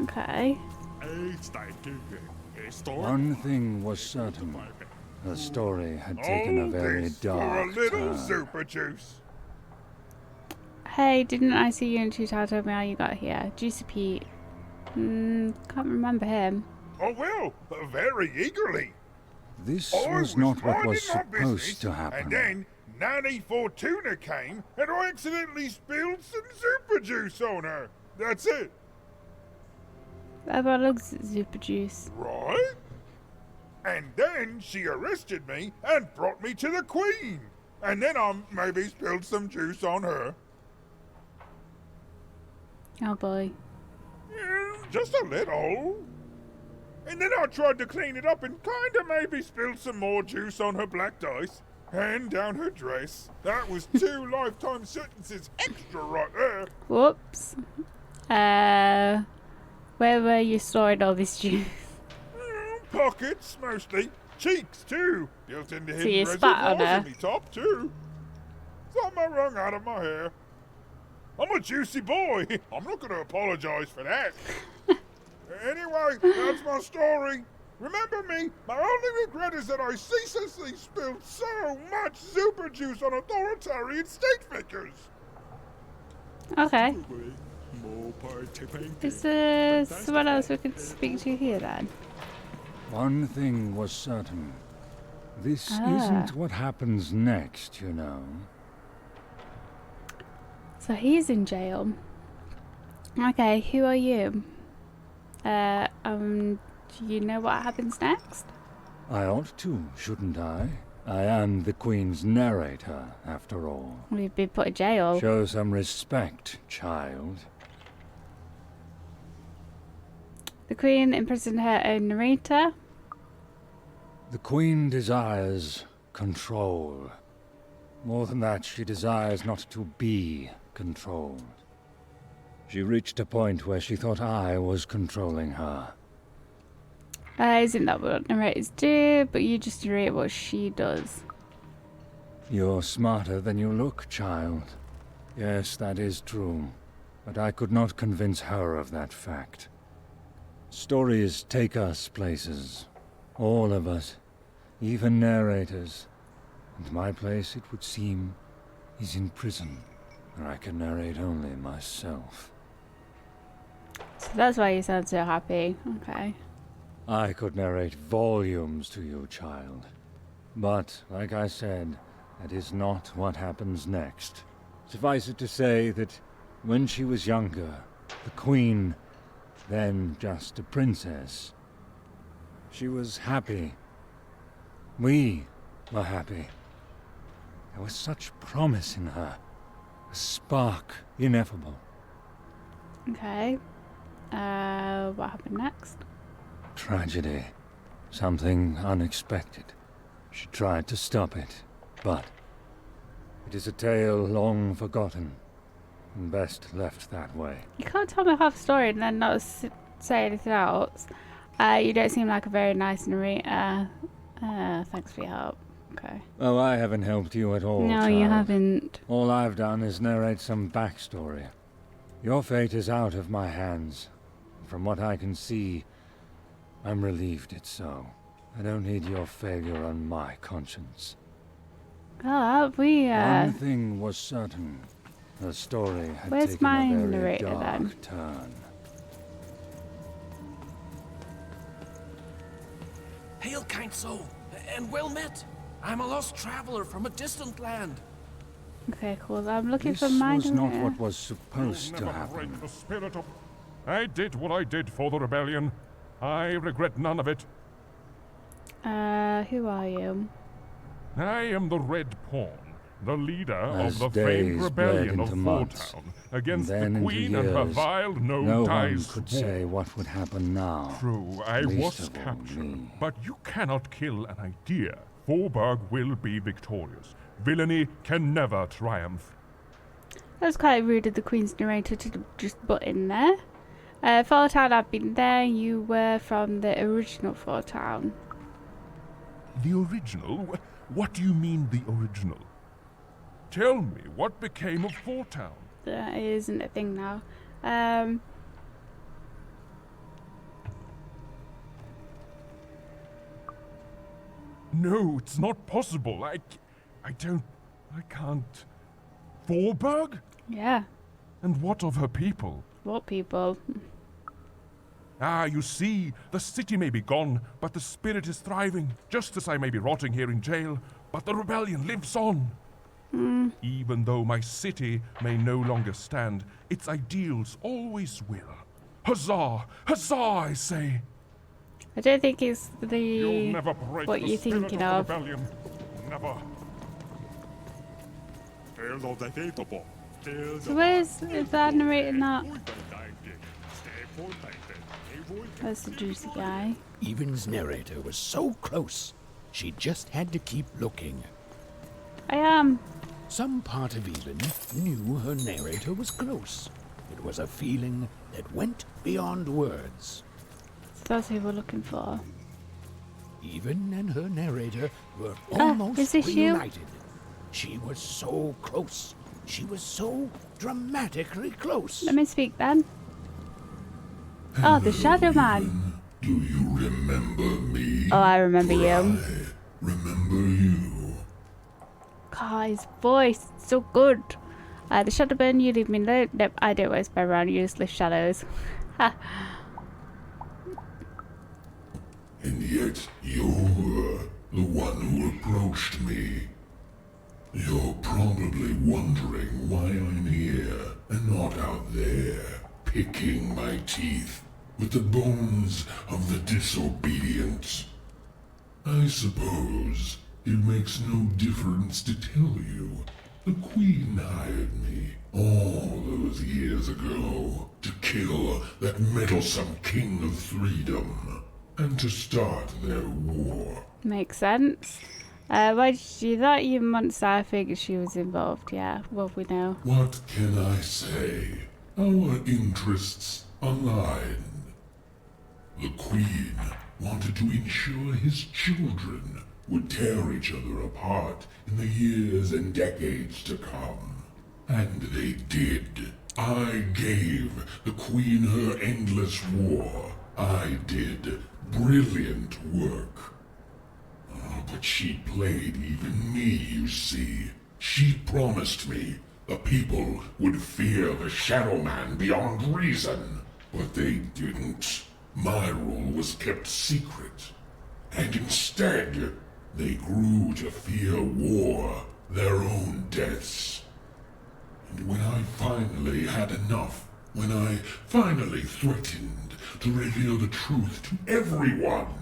Okay. One thing was certain. The story had taken a very dark turn. Super juice. Hey, didn't I see you in Two Told me how you got here? Juicy Pete. Can't remember him. I will, very eagerly. This I was not what minding was my business, supposed to happen. And then Nanny Fortuna came, and I accidentally spilled some super juice on her. That's it. Everyone looks at super juice. Right? And then she arrested me and brought me to the Queen. And then I maybe spilled some juice on her. Oh boy. Yeah, just a little. And then I tried to clean it up and kinda maybe spilled some more juice on her black dice. And down her dress. That was 2 lifetime sentences extra right there. Whoops. Where were you storing all this juice? Pockets, mostly. Cheeks, too. Built into So hidden you spat on reservoirs her? in me top, too. Something wrung out of my hair. I'm a juicy boy. I'm not going to apologize for that. Anyway, that's my story. Remember me, my only regret is that I ceaselessly spilled so much super juice on authoritarian state figures. Okay. Is there someone else we could speak to here then? One thing was certain. This Ah. isn't what happens next, you know. So he's in jail. Okay, who are you? Do you know what happens next? I ought to, shouldn't I? I am the Queen's narrator, after all. We've been put in jail. Show some respect, child. The Queen imprisoned her own narrator. The Queen desires control. More than that, she desires not to be controlled. She reached a point where she thought I was controlling her. Isn't that what narrators do? But you just narrate what she does. You're smarter than you look, child. Yes, that is true. But I could not convince her of that fact. Stories take us places. All of us. Even narrators. And my place, it would seem, is in prison, where I can narrate only myself. So that's why you sound so happy. Okay. I could narrate volumes to you, child. But, like I said, that is not what happens next. Suffice it to say that when she was younger, the Queen, then just a princess, she was happy. We were happy. There was such promise in her. A spark ineffable. Okay. What happened next? Tragedy. Something unexpected. She tried to stop it, but it is a tale long forgotten, and best left that way. You can't tell me half a story and then not say anything else. You don't seem like a very nice narrator. Thanks for your help. Okay. Oh, I haven't helped you at all, No, you child. haven't. All I've done is narrate some backstory. Your fate is out of my hands. From what I can see, I'm relieved it's so. I don't need your failure on my conscience. Oh, One thing was certain. The story had Where's taken my a very narrator dark then? turn. Hail, kind soul, and well met. I'm a lost traveler from a distant land. Okay, cool. I'm looking This for my was not narrator. what was supposed to happen. The spirit of... I did what I did for the rebellion. I regret none of it. Who are you? I am the Red Pawn, the leader As of the famed days bled rebellion of into months, Fourtown against and then the into Queen and her years, vile no one no-dice could war. say what would happen now. True, I least was of all captured, me. but you cannot kill an idea. Forburg will be victorious. Villainy can never triumph. That was quite rude of the Queen's narrator to just butt in there. Fourtown, I've been there. You were from the original Fourtown. The original? What do you mean, the original? Tell me, what became of Fourtown? That isn't a thing now. No, it's not possible. I can't. Forburg? Yeah. And what of her people? What people? Ah, you see, the city may be gone, but the spirit is thriving, just as I may be rotting here in jail, but the rebellion lives on. Even though my city may no longer stand, its ideals always will. Huzzah! Huzzah, I say! I don't think it's You'll never break what the you're spirit thinking of of. the rebellion. Never. So where's that narrating that? That's the juicy guy. Even's narrator was so close, she just had to keep looking. I am. Some part of Even knew her narrator was close. It was a feeling that went beyond words. So that's who we're looking for. Even and her narrator were Is almost this you? reunited. She was so close. She was so dramatically close. Let me speak then. Oh, the Shadow Man. Do you remember me? Oh, I remember you. Remember you? God, his voice, so good. The Shadowburn, you leave me alone. Nope, I don't always spell around useless shadows. Ha. And yet you're the one who approached me. You're probably wondering why I'm here and not out there, picking my teeth with the bones of the disobedient. I suppose it makes no difference to tell you. The Queen hired me all those years ago to kill that meddlesome King of Freedom and to start their war. Makes sense. Why did you do that? Even months I figured she was involved. Yeah, well, we know. What can I say? Our interests aligned. The Queen wanted to ensure his children would tear each other apart in the years and decades to come. And they did. I gave the Queen her endless war. I did brilliant work. Oh, but she played even me, you see. She promised me the people would fear the Shadow Man beyond reason. But they didn't. My rule was kept secret. And instead, they grew to fear war, their own deaths. And when I finally had enough, when I finally threatened to reveal the truth to everyone,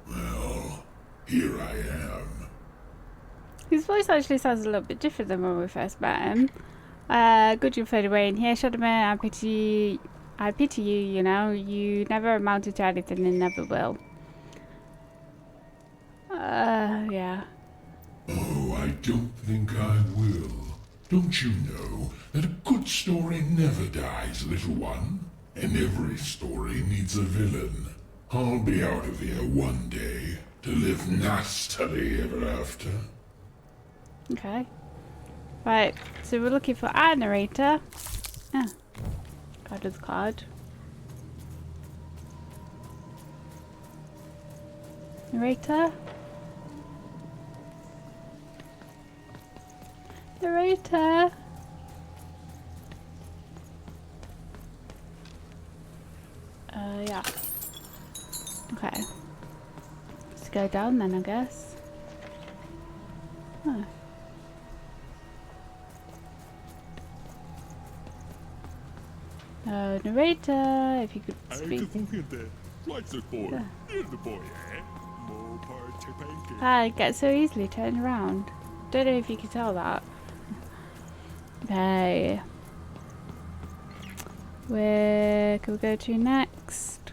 well, here I am. His voice actually sounds a little bit different than when we first met him. Good you fade away in here, Shadowman. I pity you, you know. You never amounted to anything and never will. Yeah. Oh, I don't think I will. Don't you know that a good story never dies, little one? And every story needs a villain. I'll be out of here one day to live nastily ever after. Okay. Right, so we're looking for our narrator. Ah. Card with card. Narrator? Narrator? Yeah. Okay. Let's go down then, I guess. Huh. Narrator, if you could speak. I get so easily turned around. Don't know if you can tell that. Okay. Where can we go to next?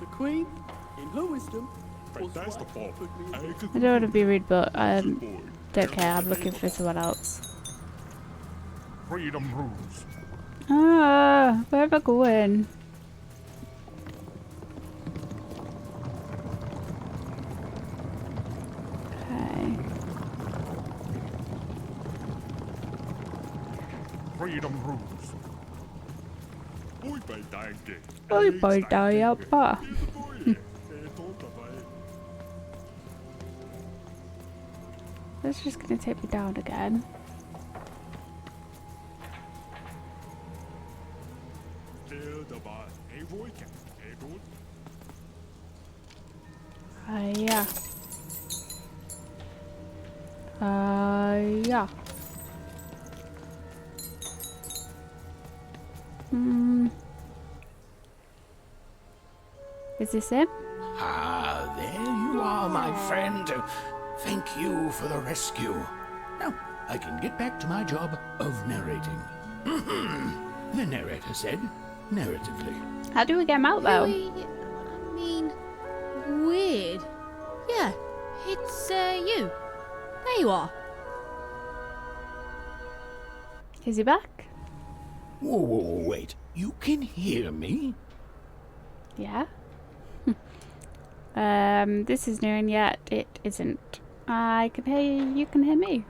The Queen, in her wisdom, I don't want to be rude, but don't care. I'm looking for someone else. Freedom rules. Ah, where am I going? Okay. Freedom rules. Oi, boy, die up. That's just gonna take me down again. Yeah. Yeah. Is this him? Ah, there you are, my friend. Thank you for the rescue. Now, I can get back to my job of narrating. The narrator said, narratively. How do we get him out, though? I mean, weird. Yeah, it's you. There you are. Is he back? Whoa, wait. You can hear me? Yeah. This is new and yet it isn't. I can hear you, you can hear me.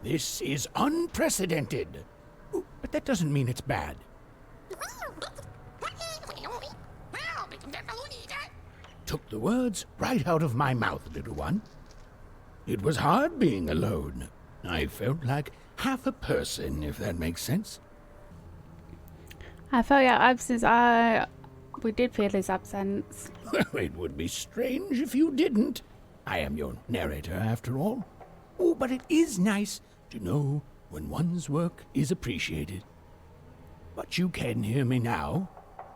This is unprecedented. Ooh, but that doesn't mean it's bad. Took the words right out of my mouth, little one. It was hard being alone. I felt like half a person, if that makes sense. I felt your absence. We did feel his absence. Well, it would be strange if you didn't. I am your narrator, after all. Oh, but it is nice to know when one's work is appreciated. But you can hear me now,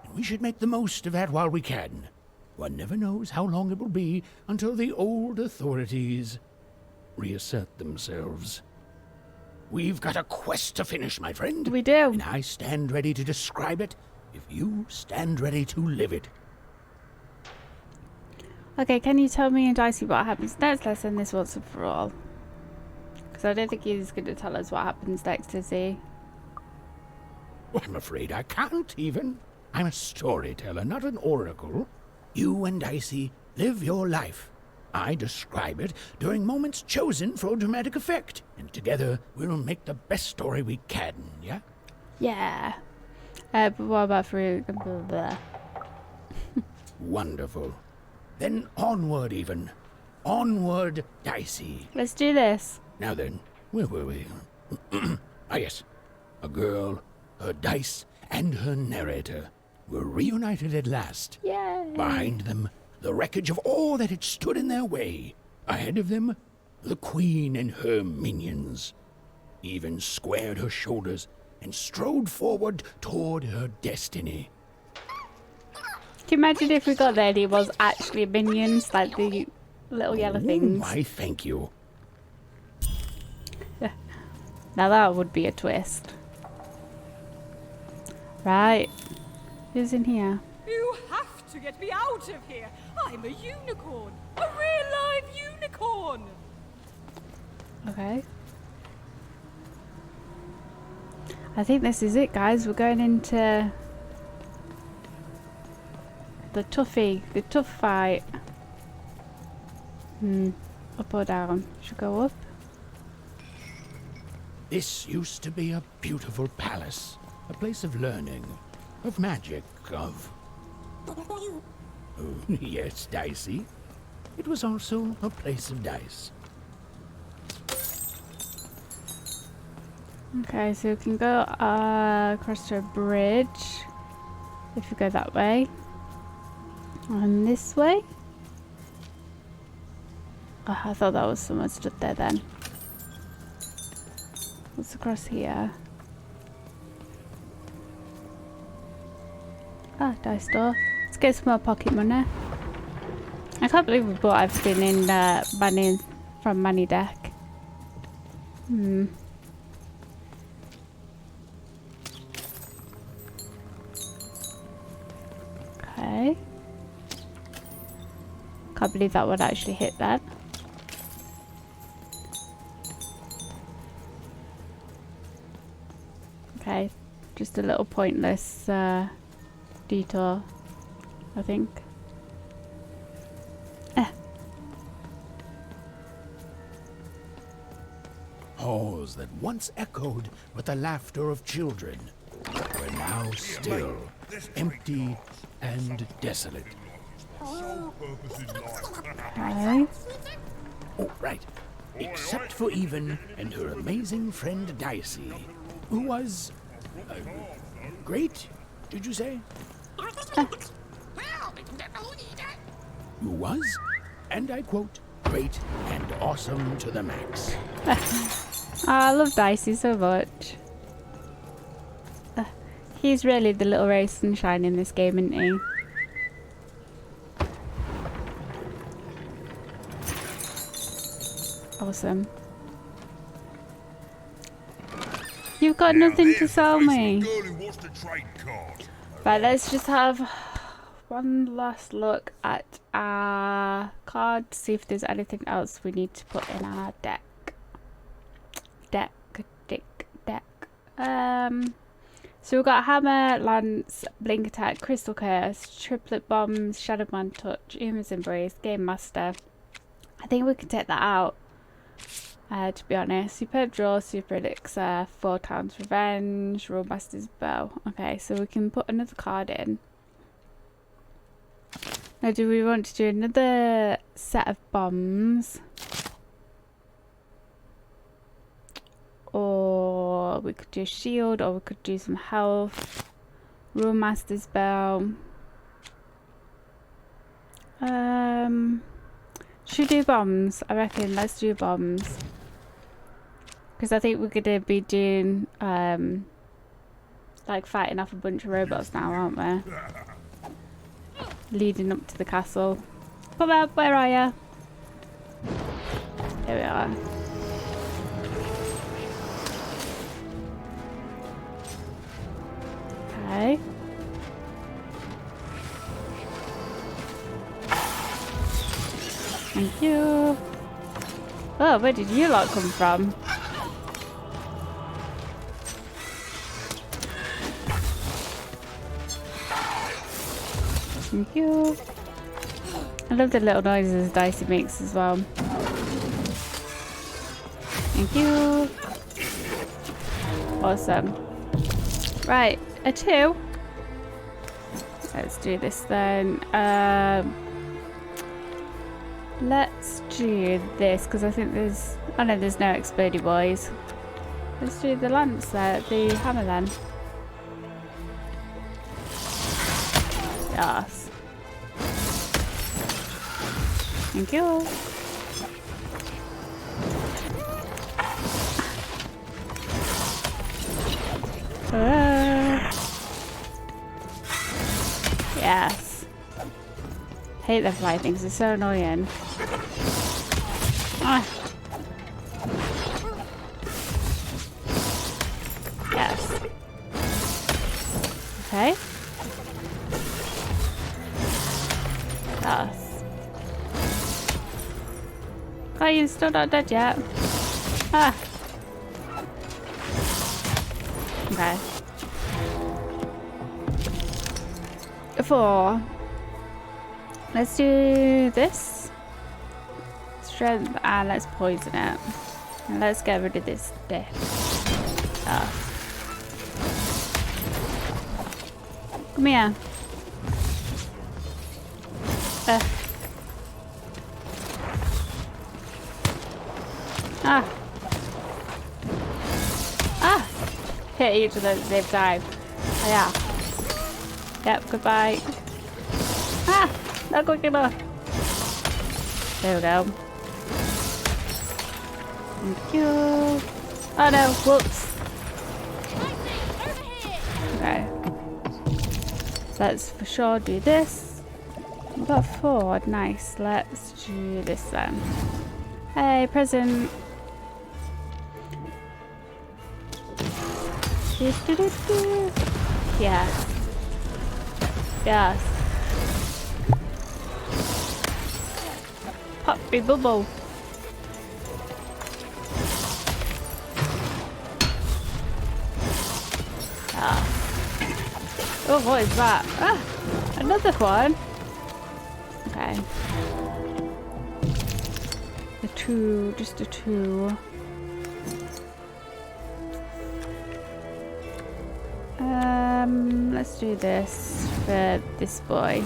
and we should make the most of that while we can. One never knows how long it will be until the old authorities reassert themselves. We've got a quest to finish, my friend. We do. And I stand ready to describe it if you stand ready to live it. Okay, can you tell me and Dicey what happens next? Let's end this once and for all. Because I don't think he's going to tell us what happens next, is he? Well, I'm afraid I can't, even. I'm a storyteller, not an oracle. You and Dicey live your life. I describe it during moments chosen for dramatic effect. And together, we'll make the best story we can, yeah? Yeah. But what about for... Wonderful. Then onward, even. Onward, Dicey. Let's do this. Now then, where were we? Ah, yes. A girl, her dice, and her narrator were reunited at last. Yay! Behind them, the wreckage of all that had stood in their way. Ahead of them, the queen and her minions. Even squared her shoulders and strode forward toward her destiny. Can you imagine if we got there and he was actually minions, like the little yellow things? Why, thank you. Now that would be a twist. Right. Who's in here? You have to get me out of here. I'm a unicorn. A real live unicorn. Okay. I think this is it, guys. We're going into the tough fight. Up or down? Should go up. This used to be a beautiful palace, a place of learning, of magic, of... Oh, yes, Dicey. It was also a place of dice. Okay, so we can go across to a bridge, if we go that way. And this way. Oh, I thought that was someone stood there then. What's across here? Ah, dice store. Let's get some more pocket money. I can't believe we bought everything in money from Money Deck. Okay. Can't believe that would actually hit that. Okay, just a little pointless detour, I think. Halls that once echoed with the laughter of children were now still, empty and desolate. Okay. Oh, right. Except for Even and her amazing friend Dicey, who was great did you say? Who was, and I quote, great and awesome to the max. I love Dicey so much. He's really the little ray of sunshine in this game, isn't he? Awesome. You've got nothing to sell me. Right, let's just have one last look at our card, see if there's anything else we need to put in our deck. Deck. So we've got Hammer, Lance, Blink Attack, Crystal Curse, Triplet Bombs, Shadowman Touch, Uma's Embrace, Game Master. I think we can take that out, to be honest. Superb Draw, Super Elixir, 4 Times Revenge, Rollmaster's Bow. Okay, so we can put another card in. Now, do we want to do another set of bombs? Or we could do shield, or we could do some health. Rollmaster's Bow. Should we do bombs? I reckon let's do bombs. Because I think we're gonna be doing like fighting off a bunch of robots now, aren't we? Leading up to the castle. Come up, where are you? Here we are. Okay. Thank you. Oh, where did you lot come from? Thank you. I love the little noises Dicey makes as well. Thank you. Awesome. Right, a 2. Let's do this then. Let's do this because I think there's... Oh no, there's no explodey boys. Let's do the lance there, the hammer then. Yes. Thank you. Yes. Hate the fly things, they're so annoying. Ah. Yes. Okay. Yes. Oh, you're still not dead yet. Ah. Okay. 4. Let's do this. Strength and let's poison it. And let's get rid of this death. Come here. Hit each of those at the same time. Oh, yeah. Yep, goodbye. Not quick enough. There we go. Thank you. Oh no, whoops. Okay. Let's for sure do this. We've got 4, nice. Let's do this then. Hey, present. Yes. Yes. Puppy bubble. Oh, what is that? Ah, another one. Okay. A 2, just a 2. Let's do this for this boy.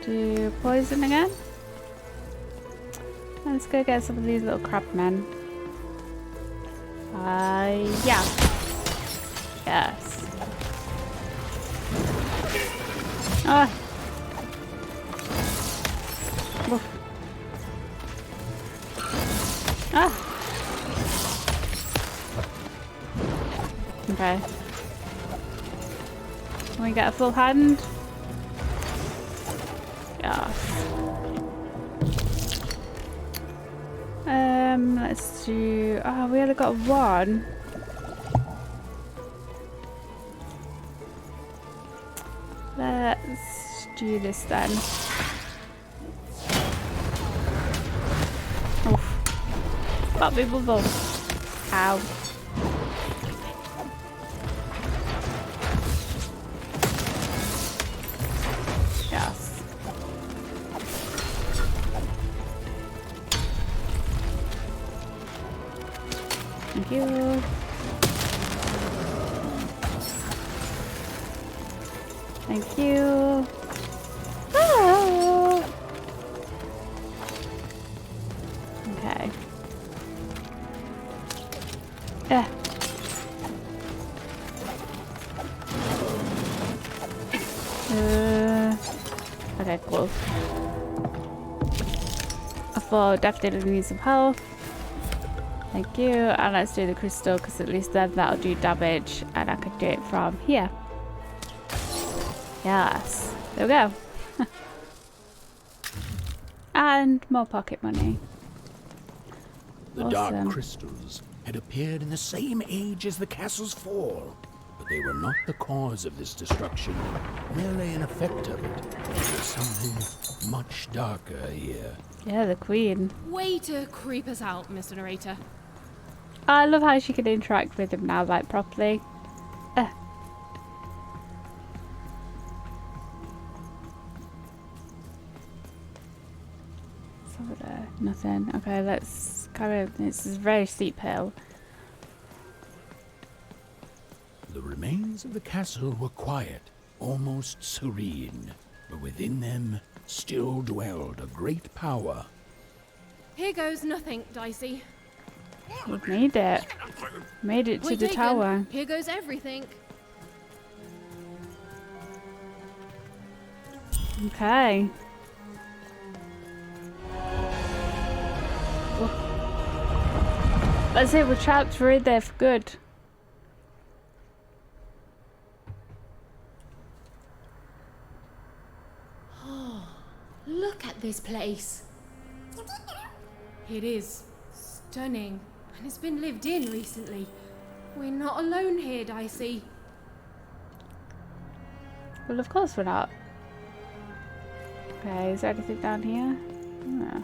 Do poison again. Let's go get some of these little crab men. Yeah. Yes. Ah. Woof. Ah. Okay. Can we get a full hand? Yeah. Let's do. Oh, we only got one. Let's do this then. Oof. Bobby bubble. Ow. Yes. Thank you. Thank you. Ah. Okay. Yeah. Okay, cool. I thought definitely need some health. Thank you. And let's do the crystal because at least then that'll do damage and I can do it from here. Yes. There we go. And more pocket money. The Awesome. dark crystals had appeared in the same age as the castle's fall, but they were not the cause of this destruction, merely an effect of it. There was something much darker here. Yeah, the queen. Way to creep us out, Mr. Narrator. I love how she can interact with him now, like, properly. What's over there? Nothing. Okay, let's carry on. This is a very steep hill. The remains of the castle were quiet, almost serene, but within them still dwelled a great power. Here goes nothing, Dicey. We made it. Made it to Point the taken. tower. Here goes everything. Okay. That's it, we're trapped. We're in there for good. Look at this place. It is stunning, and it's been lived in recently. We're not alone here, Dicey. Well, of course we're not. Okay, is there anything down here? No.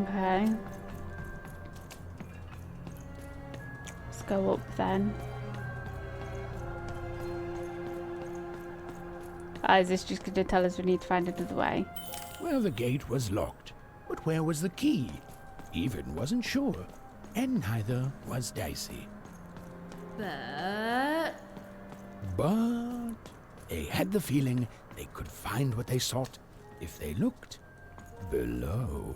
Okay. Let's go up then. Is this just going to tell us we need to find another way? Well, the gate was locked, but where was the key? Even wasn't sure, and neither was Dicey. But They had the feeling they could find what they sought if they looked below.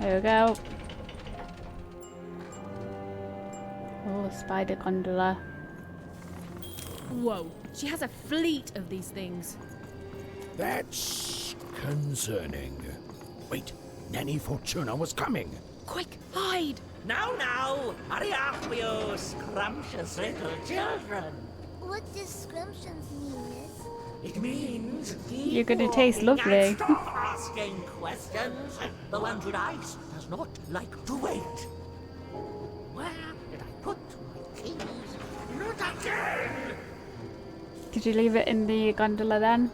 There we go. Oh, spider gondola. whoa, she has a fleet of these things. That's concerning. Wait, Nanny Fortuna was coming. Quick, hide! Now, hurry up, you scrumptious little children. What does scrumptions mean, Miss? It means You're gonna taste lovely. Stop asking questions. The Landry Ice does not like to wait. Where did I put my keys? Not again! Did you leave it in the gondola then?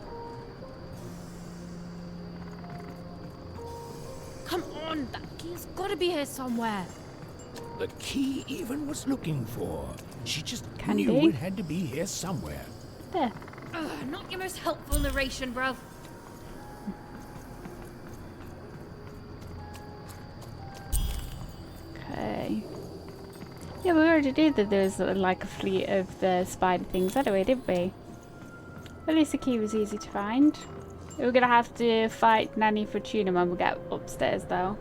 Come on, that key's gotta be here somewhere. The key even was looking for. She just Can knew be. it had to be here somewhere. There. Ugh, not your most helpful narration, bruv. Okay. Yeah, we already did that there was like a fleet of the spider things anyway, didn't we? At least the key was easy to find. We're gonna have to fight Nanny Fortuna when we get upstairs, though.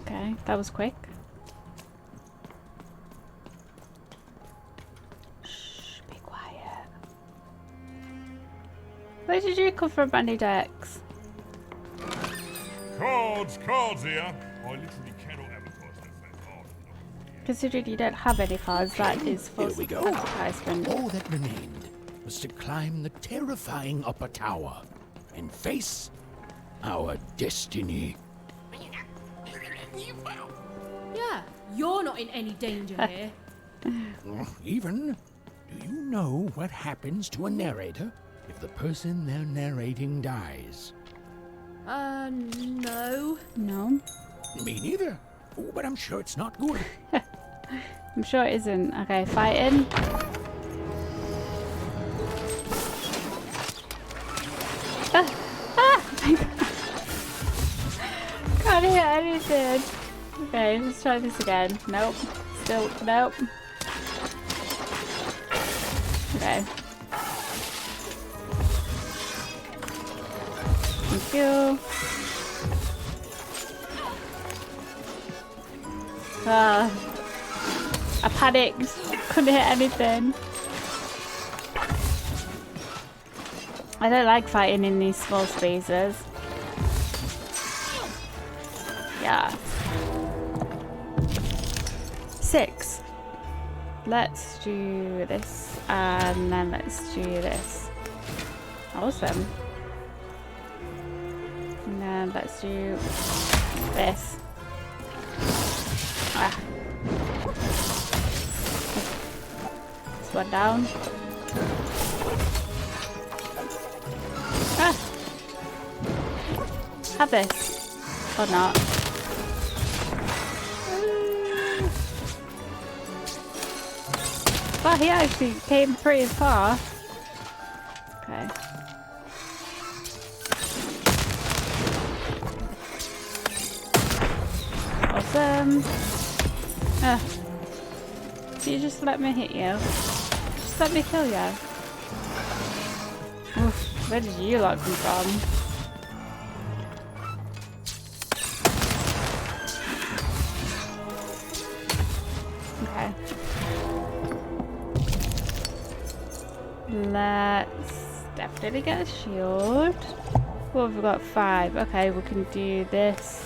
Okay, that was quick. Shh, be quiet. Where did you come from, Brandy Dex? Cards here. I literally cannot advertise that card. Considering you don't have any cards, that is false Here we go. advertisement. All that remained was to climb the terrifying upper tower and face our destiny. Yeah, you're not in any danger here. Even, do you know what happens to a narrator if the person they're narrating dies? No. No. Me neither. Oh, but I'm sure it's not good. I'm sure it isn't. Okay, fighting. Can't hit anything. Okay, let's try this again. Nope. Still, nope. Okay. Thank you. I panicked. Couldn't hit anything. I don't like fighting in these small spaces. Yeah. 6. Let's do this. And then let's do this. Awesome. And then let's do this. Ah. This one down. Ah. Have this. Or not. Well, he actually came pretty far. Okay. Awesome. You just let me hit you. Just let me kill you. Oof, where did you lot come from? Okay. Let's definitely get a shield. What have we got? 5. Okay, we can do this.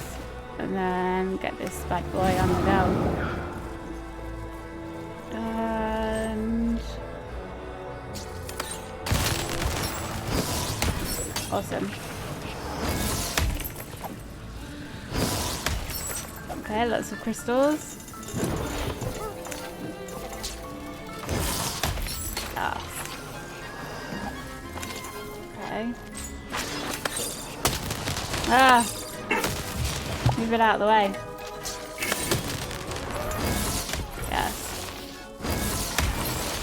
And then get this bad boy on the go. And awesome. Okay, lots of crystals. Ah. Okay. Ah. Move it out of the way. Yes.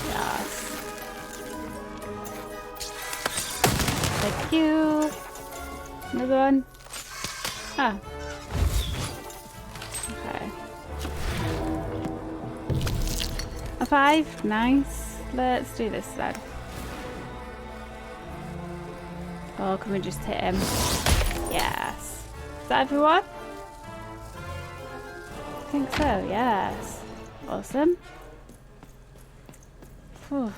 Yes. Thank you. Another one. Ah. Okay. A 5. Nice. Let's do this then. Or can we just hit him? Yes. Is that everyone? I think so, yes. Awesome. Whew.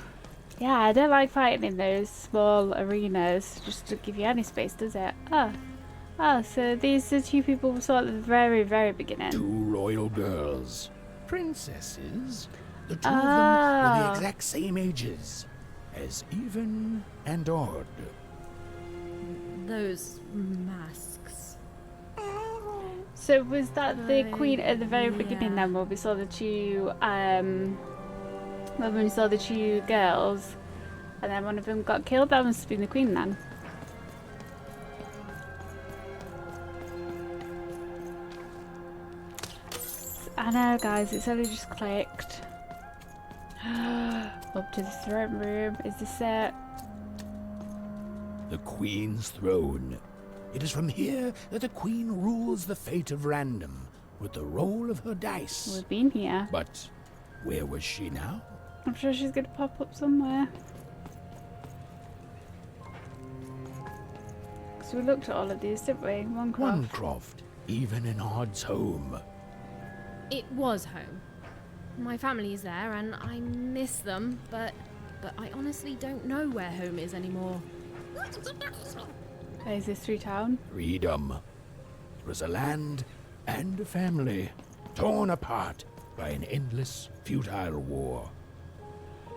Yeah, I don't like fighting in those small arenas just to give you any space, does it? Oh, so these are 2 people we saw at the very, very beginning. 2 royal girls. Princesses. The 2 of them were the exact same ages as Even and Odd. Those masks. So was that the queen at the very beginning then, where we saw the 2, when we saw the 2 girls, and then one of them got killed? That must have been the queen then. I know, guys, it's only just clicked. Up to the throne room. Is this it? The Queen's throne. It is from here that the Queen rules the fate of random with the roll of her dice. We've been here. But where was she now? I'm sure she's gonna pop up somewhere. So we looked at all of these, didn't we? Runecroft, even in Odd's home. It was home. My family's there and I miss them, but I honestly don't know where home is anymore. Is this through town? Freedom. It was a land and a family, torn apart by an endless, futile war.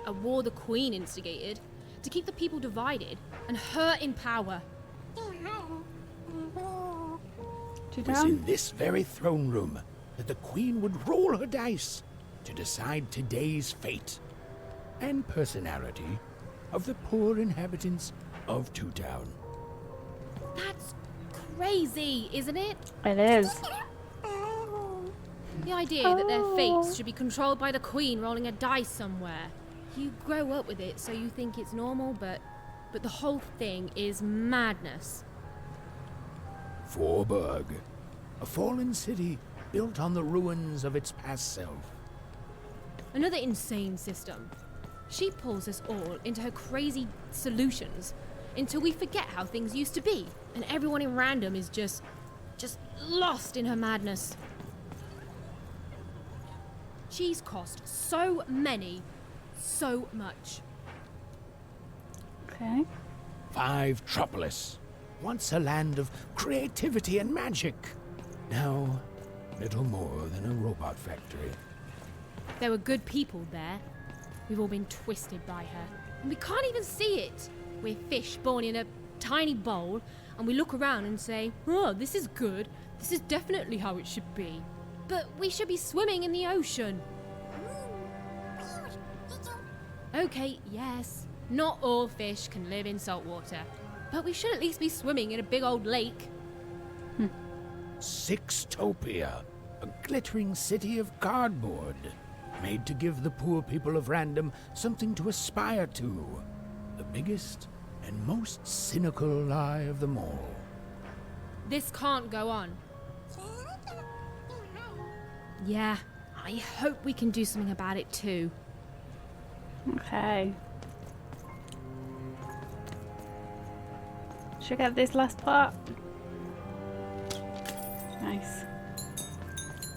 A war the Queen instigated to keep the people divided and her in power. It was in this very throne room that the Queen would roll her dice to decide today's fate and personality of the poor inhabitants of Two Town. That's crazy, isn't it? It is. The idea that their fates should be controlled by the Queen rolling a dice somewhere. You grow up with it, so you think it's normal, but the whole thing is madness. Forburg, a fallen city built on the ruins of its past self. Another insane system. She pulls us all into her crazy solutions until we forget how things used to be, and everyone in random is just lost in her madness. She's cost so much. Okay. Five Tropolis, once a land of creativity and magic. Now, little more than a robot factory. There were good people there. We've all been twisted by her, and we can't even see it. We're fish born in a tiny bowl, and we look around and say, oh, this is good. This is definitely how it should be. But we should be swimming in the ocean. Okay, yes, not all fish can live in salt water, but we should at least be swimming in a big old lake. Sixtopia, a glittering city of cardboard, made to give the poor people of Random something to aspire to. The biggest and most cynical lie of them all. This can't go on. Yeah, I hope we can do something about it too. Okay. Should I get this last part? Nice.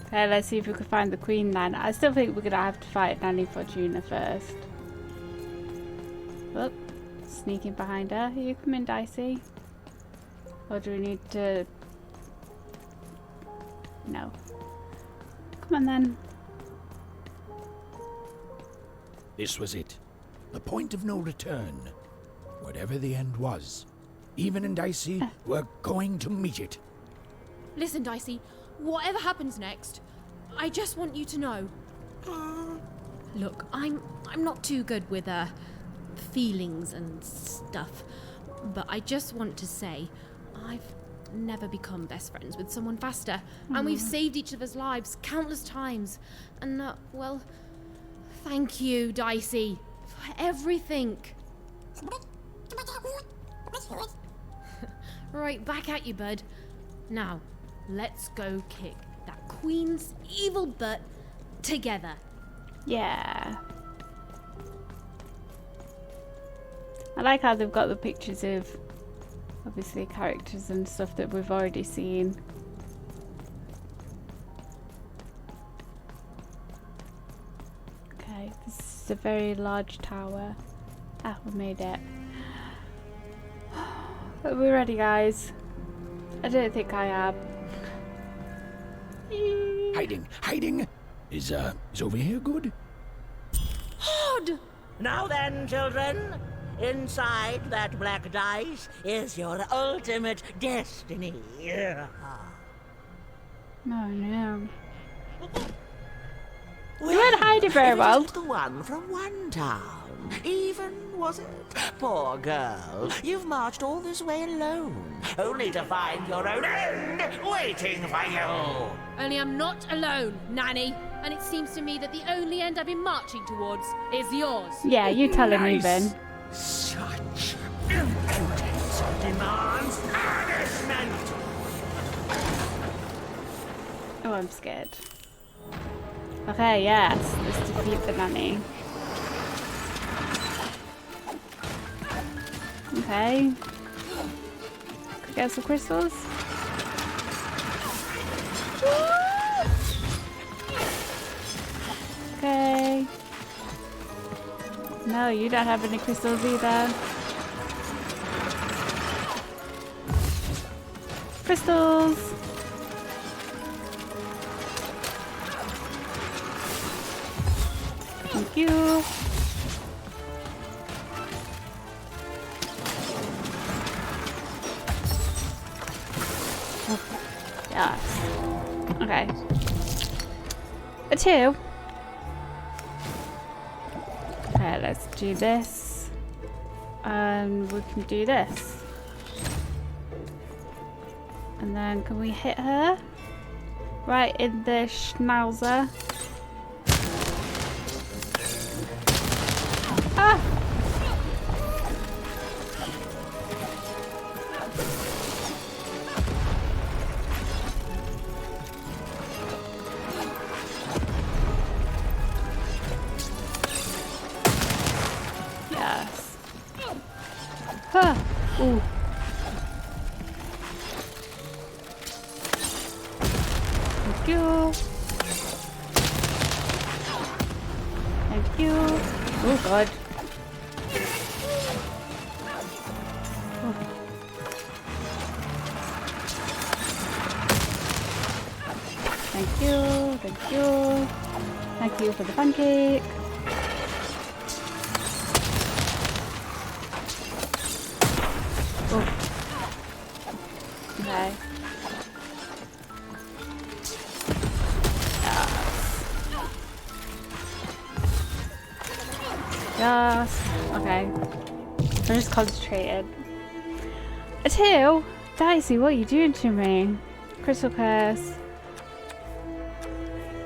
Okay, let's see if we can find the Queen then. I still think we're gonna have to fight Nanny Fortuna first. Oh, sneaking behind her. Are you coming, Dicey? Or do we need to... No. Come on then. This was it. The point of no return. Whatever the end was, even and Dicey were going to meet it. Listen, Dicey, whatever happens next, I just want you to know. Look, I'm not too good with feelings and stuff, but I just want to say I've never become best friends with someone faster, and we've saved each other's lives countless times. And well, thank you, Dicey, for everything. Right, back at you, bud. Now, let's go kick that Queen's evil butt together. Yeah. I like how they've got the pictures of obviously characters and stuff that we've already seen. Okay, this is a very large tower. Ah, we made it. Are we ready, guys? I don't think I am. Hiding! Is over here good? Odd! Now then, children, inside that black dice is your ultimate destiny. Oh no. Well, You weren't hiding very well. The one from one town. Even, was it? Poor girl. You've marched all this way alone, only to find your own end waiting for you. Only I'm not alone, Nanny. And it seems to me that the only end I've been marching towards is yours. Yeah, you tell him, Ben. Such impudence demands punishment. Oh, I'm scared. Okay, yes, let's defeat the nanny. Okay. Could get some crystals. Okay. No, you don't have any crystals either. Crystals! Thank you. Yes. Okay. A 2. Okay, let's do this. And we can do this. And then can we hit her? Right in the schnauzer. Ah! Yes. Huh. Ooh. Thank you. Thank you. Oh god. Oh. Thank you. Thank you. Thank you for the pancake. Oh. Okay. Yes. Okay. I'm just concentrated. A 2? Dicey, what are you doing to me? Crystal Curse.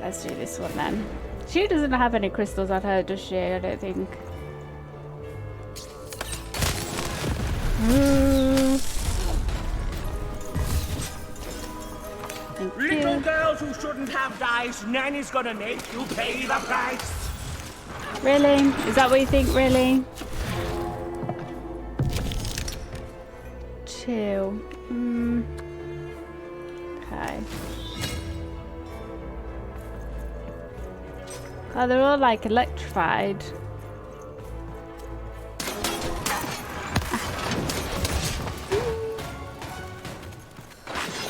Let's do this one then. She doesn't have any crystals on her, does she? I don't think. Thank you. Little girls who shouldn't have dice, Nanny's gonna make you pay the price. Really? Is that what you think, really? 2. Okay. Oh, they're all like electrified.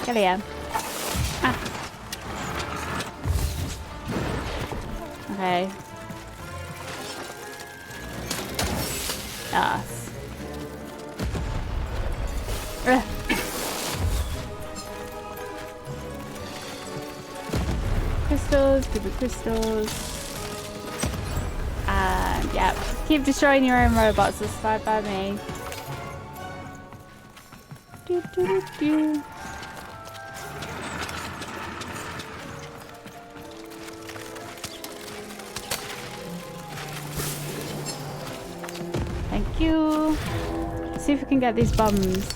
Get here. Ah. Okay. Yes. Ugh. Crystals, give me crystals. And yeah, keep destroying your own robots, that's fine by me. Do, do, do, do. Thank you. See if we can get these bombs.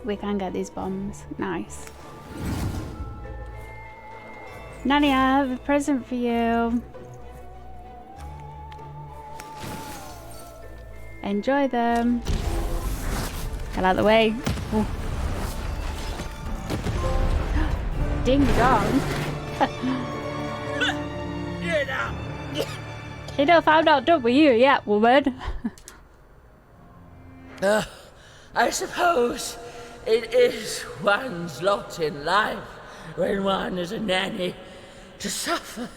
We can get these bombs. Nice. Nanny, I have a present for you. Enjoy them. Get out of the way. Ooh. Ding dong. You know, if I'm not done with you yet, woman. I suppose it is one's lot in life when one is a nanny to suffer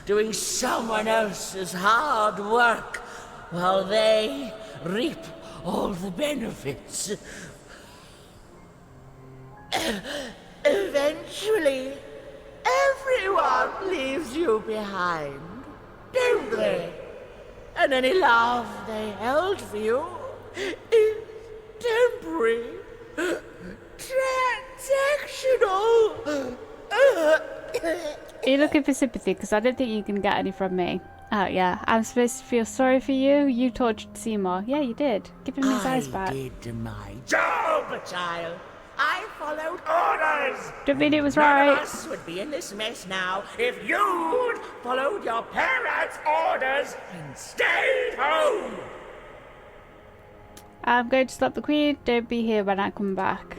doing someone else's hard work while they reap all the benefits. Eventually, everyone leaves you behind, don't they? And any love they held for you is temporary, transactional. Are you looking for sympathy? Because I don't think you can get any from me. Oh yeah, I'm supposed to feel sorry for you. You tortured Seymour. Yeah, you did. Give him his eyes back. I did my job, child. I followed orders. Don't mean it was None right. of us would be in this mess now if you'd followed your parents' orders and stayed home. I'm going to stop the Queen. Don't be here when I come back.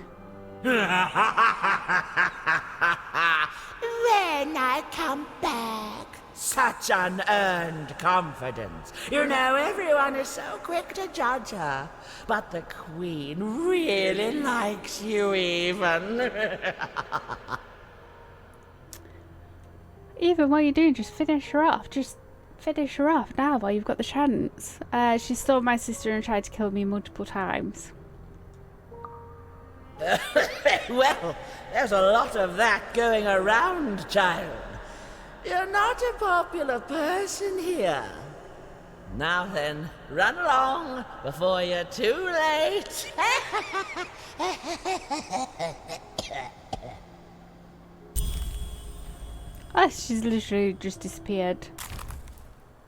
When I come back. Such unearned confidence. You know, everyone is so quick to judge her. But the Queen really likes you, even. Even what are you doing? Just finish her off. Just finish her off now while you've got the chance. She stole my sister and tried to kill me multiple times. Well, there's a lot of that going around, child. You're not a popular person here. Now then, run along before you're too late. Oh, she's literally just disappeared.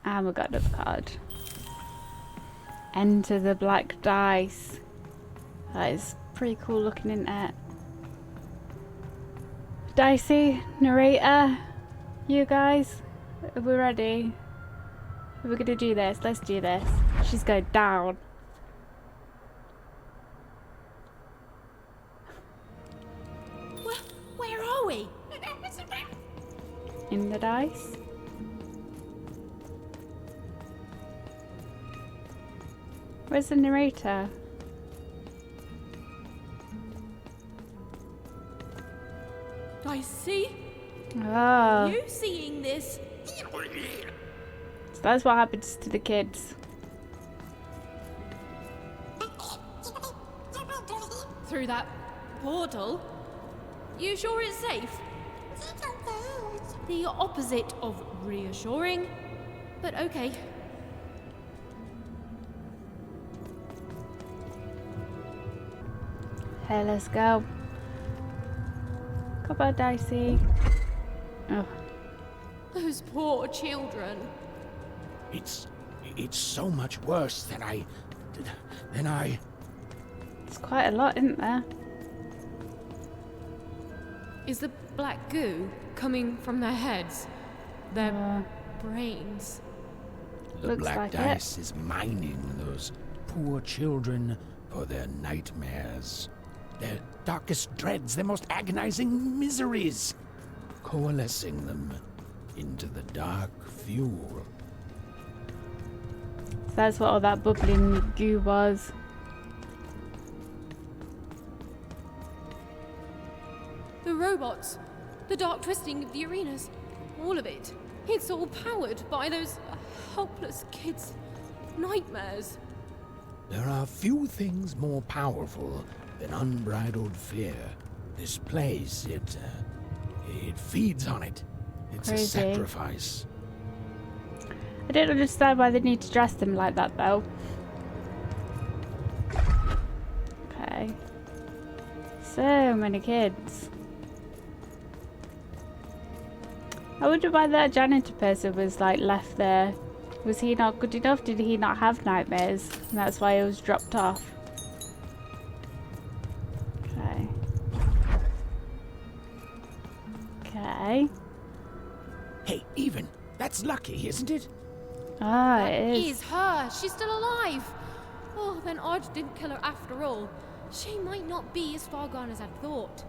And we got another card. Enter the Black Dice. That is pretty cool looking, isn't it? Dicey, narrator, you guys, are we ready? We're gonna do this. Let's do this. She's going down. Where are we? In the dice. Where's the narrator? Dicey? Oh. You seeing this? So that's what happens to the kids. Through that portal? You sure it's safe? The opposite of reassuring, but okay. Hey, let's go. Come on, Dicey. Oh. Those poor children. It's so much worse than I. It's quite a lot, isn't there? Is the black goo coming from their heads? Their brains? The Looks Black like Dice is mining those poor children for their nightmares, their darkest dreads, their most agonizing miseries, coalescing them into the dark fuel. So that's what all that bubbling goo was. The robots, the dark twisting of the arenas, all of it. It's all powered by those helpless kids' nightmares. There are few things more powerful than unbridled fear. This place, it feeds on it. It's Crazy. a sacrifice. I don't understand why they need to dress them like that, though. Okay. So many kids. I wonder why that janitor person was like left there. Was he not good enough? Did he not have nightmares? And that's why he was dropped off. Okay. Okay. Hey, Even, that's lucky, isn't it? Ah, That it is. is her. She's still alive. Oh, then Odd didn't kill her after all. She might not be as far gone as I'd thought.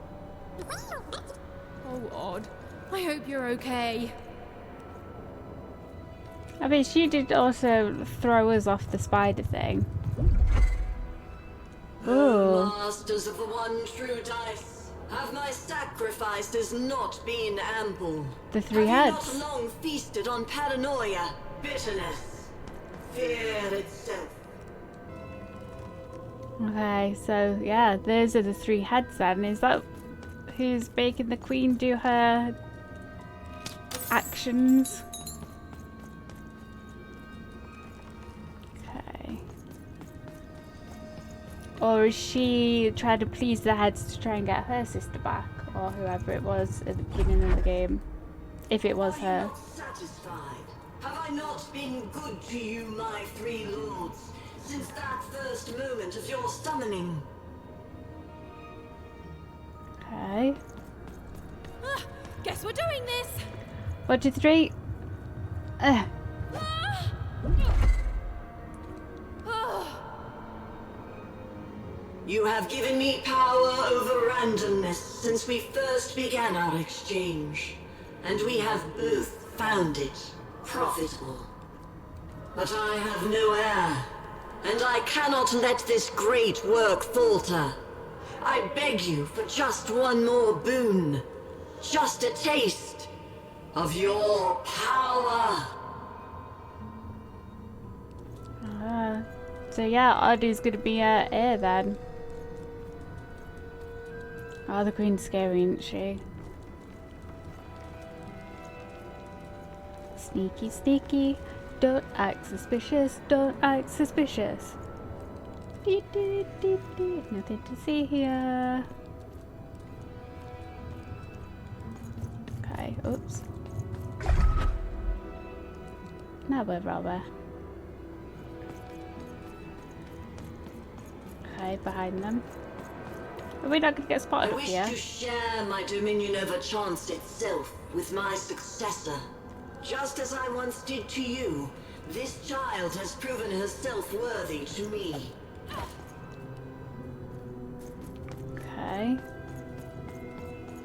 Oh, Odd. I hope you're okay. I mean, she did also throw us off the spider thing. Ooh. Masters of the one true dice, have my sacrifices not been ample? The three have heads. you not long feasted on paranoia, bitterness, fear itself? Okay, so yeah, those are the three heads then. Is that who's making the Queen do her actions? Okay. Or is she trying to please the heads to try and get her sister back? Or whoever it was at the beginning of the game. If it was her. Not satisfied? Have I not been good to you, my three lords, since that first moment of your summoning? Okay. Guess we're doing this. 1, 2, 3. You have given me power over randomness since we first began our exchange, and we have both found it profitable. But I have no heir, and I cannot let this great work falter. I beg you for just one more boon, just a taste of your power. So yeah, Audrey's gonna be heir then. Oh, the Queen's scary, isn't she? Sneaky, sneaky. Don't act suspicious. Don't act suspicious. Nothing to see here. Okay, oops. Now we're robber. Okay, behind them. Are we not going to get spotted I up wish here? to share my dominion over chance itself with my successor. Just as I once did to you, this child has proven herself worthy to me. Okay.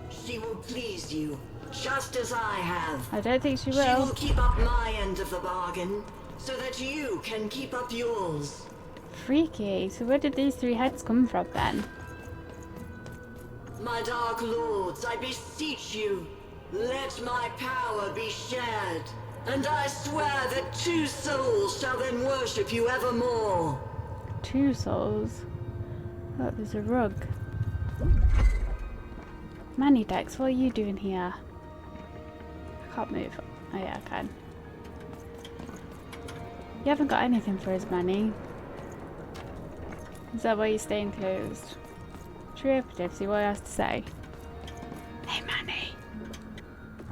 She will please you, just as I have. I don't think she She will. will keep up my end of the bargain, so that you can keep up yours. Freaky. So where did these three heads come from then? My dark lords, I beseech you, let my power be shared, and I swear that 2 souls shall then worship you evermore. 2 souls? Oh, there's a rug. Manidex, what are you doing here? I can't move. Oh yeah, I can. You haven't got anything for us, Manny. Is that why you're staying closed? True, see what he has to say. Hey, Manny.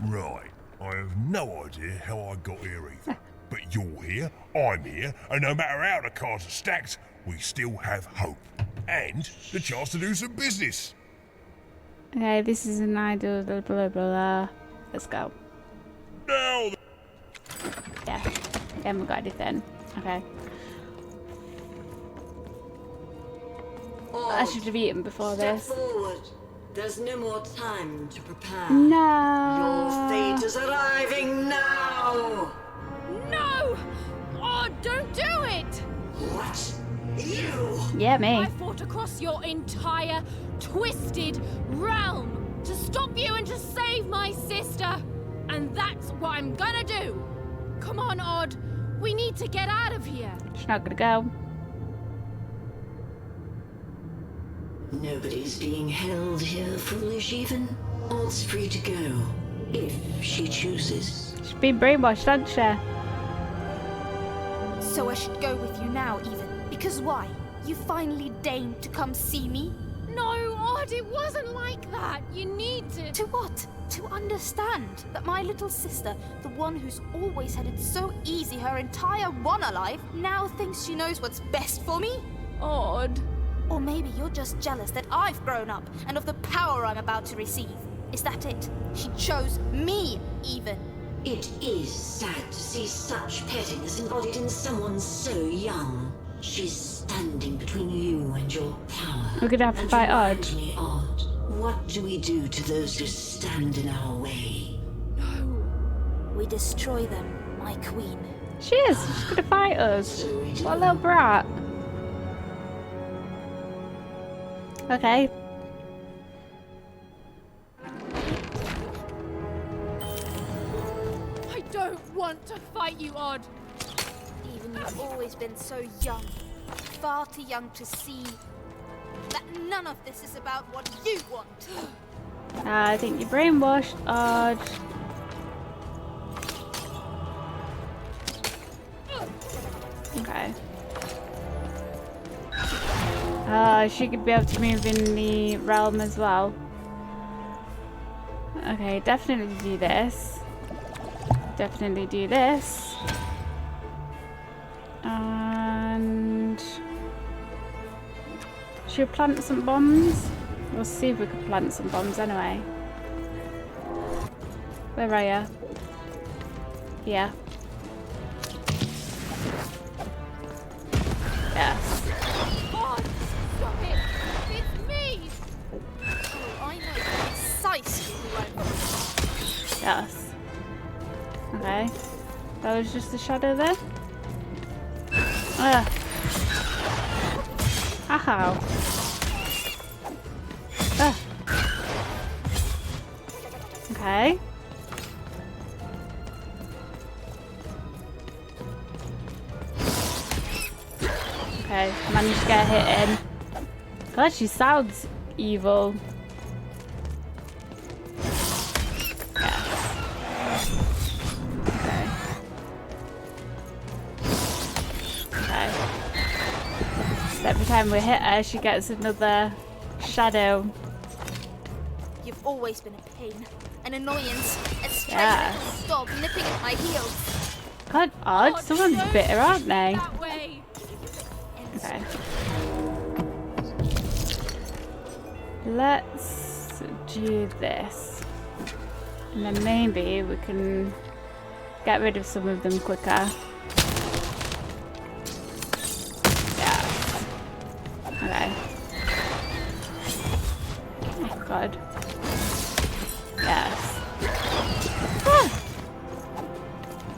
Right. I have no idea how I got here either. But you're here, I'm here, and no matter how the cards are stacked, we still have hope. And the chance to do some business. Okay, this is an idol, blah blah blah. Let's go. Now. Yeah, we haven't got anything. Okay. I should have eaten before Step this. forward. There's no more time to prepare. No. Your fate is arriving now. No! Oh, don't do it! What? You? Yeah, me. I fought across your entire twisted realm to stop you and to save my sister. And that's what I'm gonna do. Come on, Odd. We need to get out of here. She's not gonna go. Nobody's being held here, foolish even. Odd's free to go, if she chooses. She's been brainwashed, hasn't she? So I should go with you now, even. Because why? You finally deigned to come see me? No, Odd, it wasn't like that. You need to... To what? To understand that my little sister, the one who's always had it so easy her entire run alive, now thinks she knows what's best for me? Odd. Or maybe you're just jealous that I've grown up and of the power I'm about to receive. Is that it? She chose me, even. It is sad to see such pettiness embodied in someone so young. She's standing between you and your power. We're gonna have to fight Odd. Me, Odd. What do we do to those who stand in our way? No. We destroy them, my queen. She is. She's gonna fight us. What a little brat. Okay. I don't want to fight you, Odd. Even you've always been so young. Far too young to see that none of this is about what you want. I think you're brainwashed, Odd. Okay. She could be able to move in the realm as well. Okay, definitely do this. Definitely do this. And... should we plant some bombs? We'll see if we can plant some bombs anyway. Where are you? Here. Yes. Odd, stop it. dice, you won't. Yes. Okay. That was just a shadow there. Ow. Okay. Okay, managed to get a hit in. God, she sounds evil. Yes. Okay. Okay. So every time we hit her, she gets another shadow. You've always been a pain, an annoyance, especially Yeah. stop nipping at my heels. God, odd. Someone's bitter, aren't they? That way. Okay. Let's do this. And then maybe we can get rid of some of them quicker. Yeah. Okay. Oh god. Yes. Ah!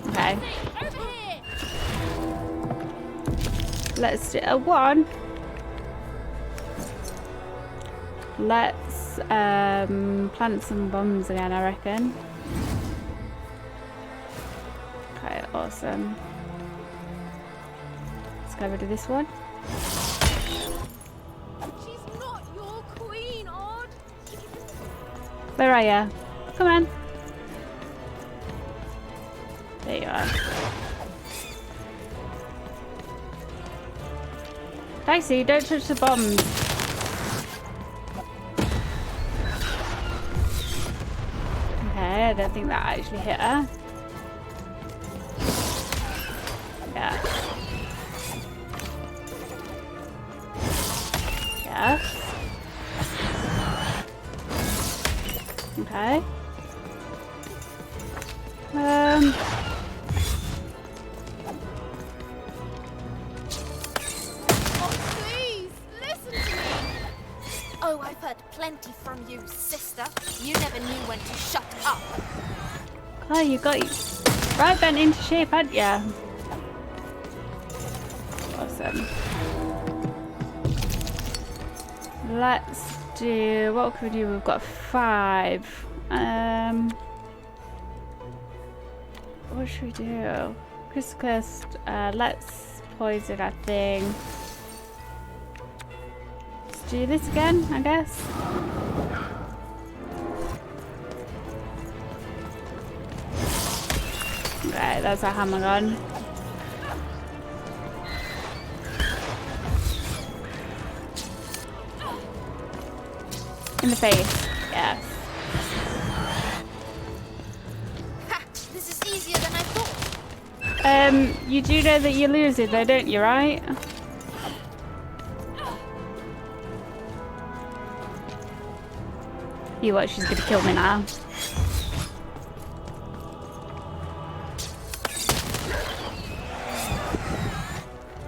Okay. Let's do a 1. Let's plant some bombs again, I reckon. Okay, awesome. Let's get rid of this one. She's not your queen, Odd. Where are you? Come on. There you are. Dicey, don't touch the bombs. Okay, I don't think that actually hit her. Yeah. Yes. Okay. Oh, I've heard plenty from you, sister. You never knew when to shut up. Oh, you got right bent into shape, hadn't ya? Awesome. Let's do, what can we do? We've got 5. What should we do? Crystal Curse, let's poison, I think. Let's do this again, I guess. Right, that's our hammer gun. In the face, yes. Ha! This is easier than I thought. You do know that you lose it though, don't you, right? You what, she's gonna kill me now.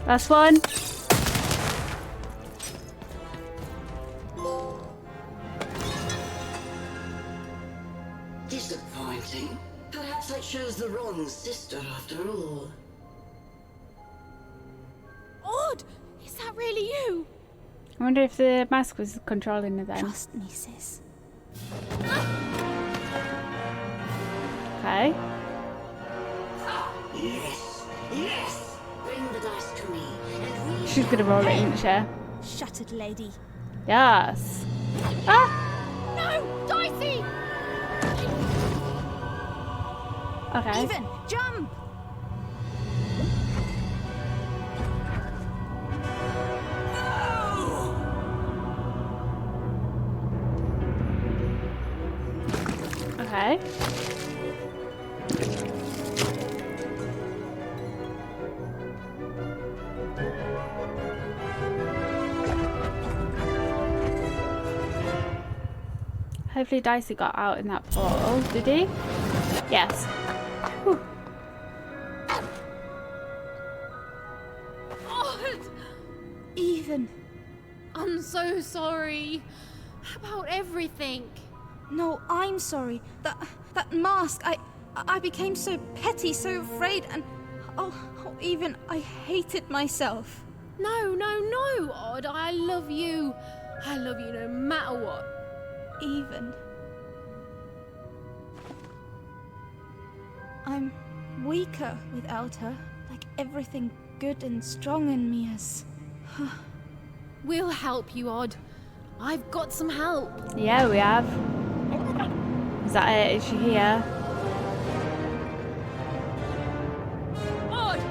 Last one. Disappointing. Perhaps I chose the wrong sister after all. Odd! Is that really you? I wonder if the mask was controlling her then. Trust me, sis. Okay. Yes, yes. Bring the dice to me, and we She's gonna roll it, isn't she? Shattered lady. Yes. Ah! No! Dicey! Okay. Even, jump! Okay. Hopefully Dicey got out in that portal. Did he? Yes. Whew. Odd! Even. I'm so sorry about everything. No, I'm sorry. That mask, I became so petty, so afraid, and even I hated myself. No, Odd. I love you. I love you no matter what. Even. I'm weaker without her. Like everything good and strong in me is. We'll help you, Odd. I've got some help. Yeah, we have. Is that it? Is she here? Odd,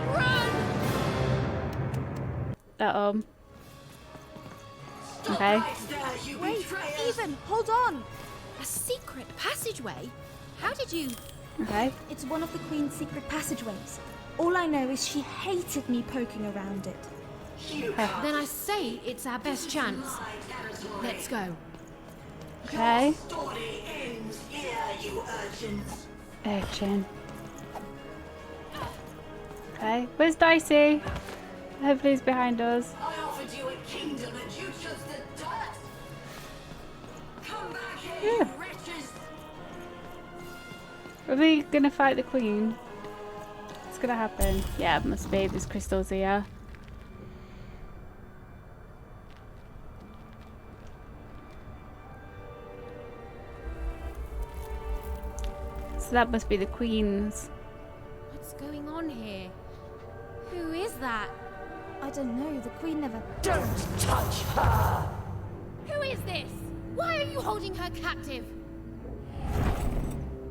run! Uh-oh. Okay. Wait, Even, hold on! A secret passageway? How did you... Okay. It's one of the Queen's secret passageways. All I know is she hated me poking around it. Then I say it's our best chance. Let's go. Okay. Story ends here, you urchins. Urchin. Okay. Where's Dicey? Hopefully he's behind us. I offered you a kingdom and you chose the dirt. Come back here, you wretches. Are we gonna fight the Queen? What's gonna happen? Yeah, it must be. There's crystals here. So that must be the Queen's. What's going on here? Who is that? I don't know. The Queen never... Don't touch her! Who is this? Why are you holding her captive?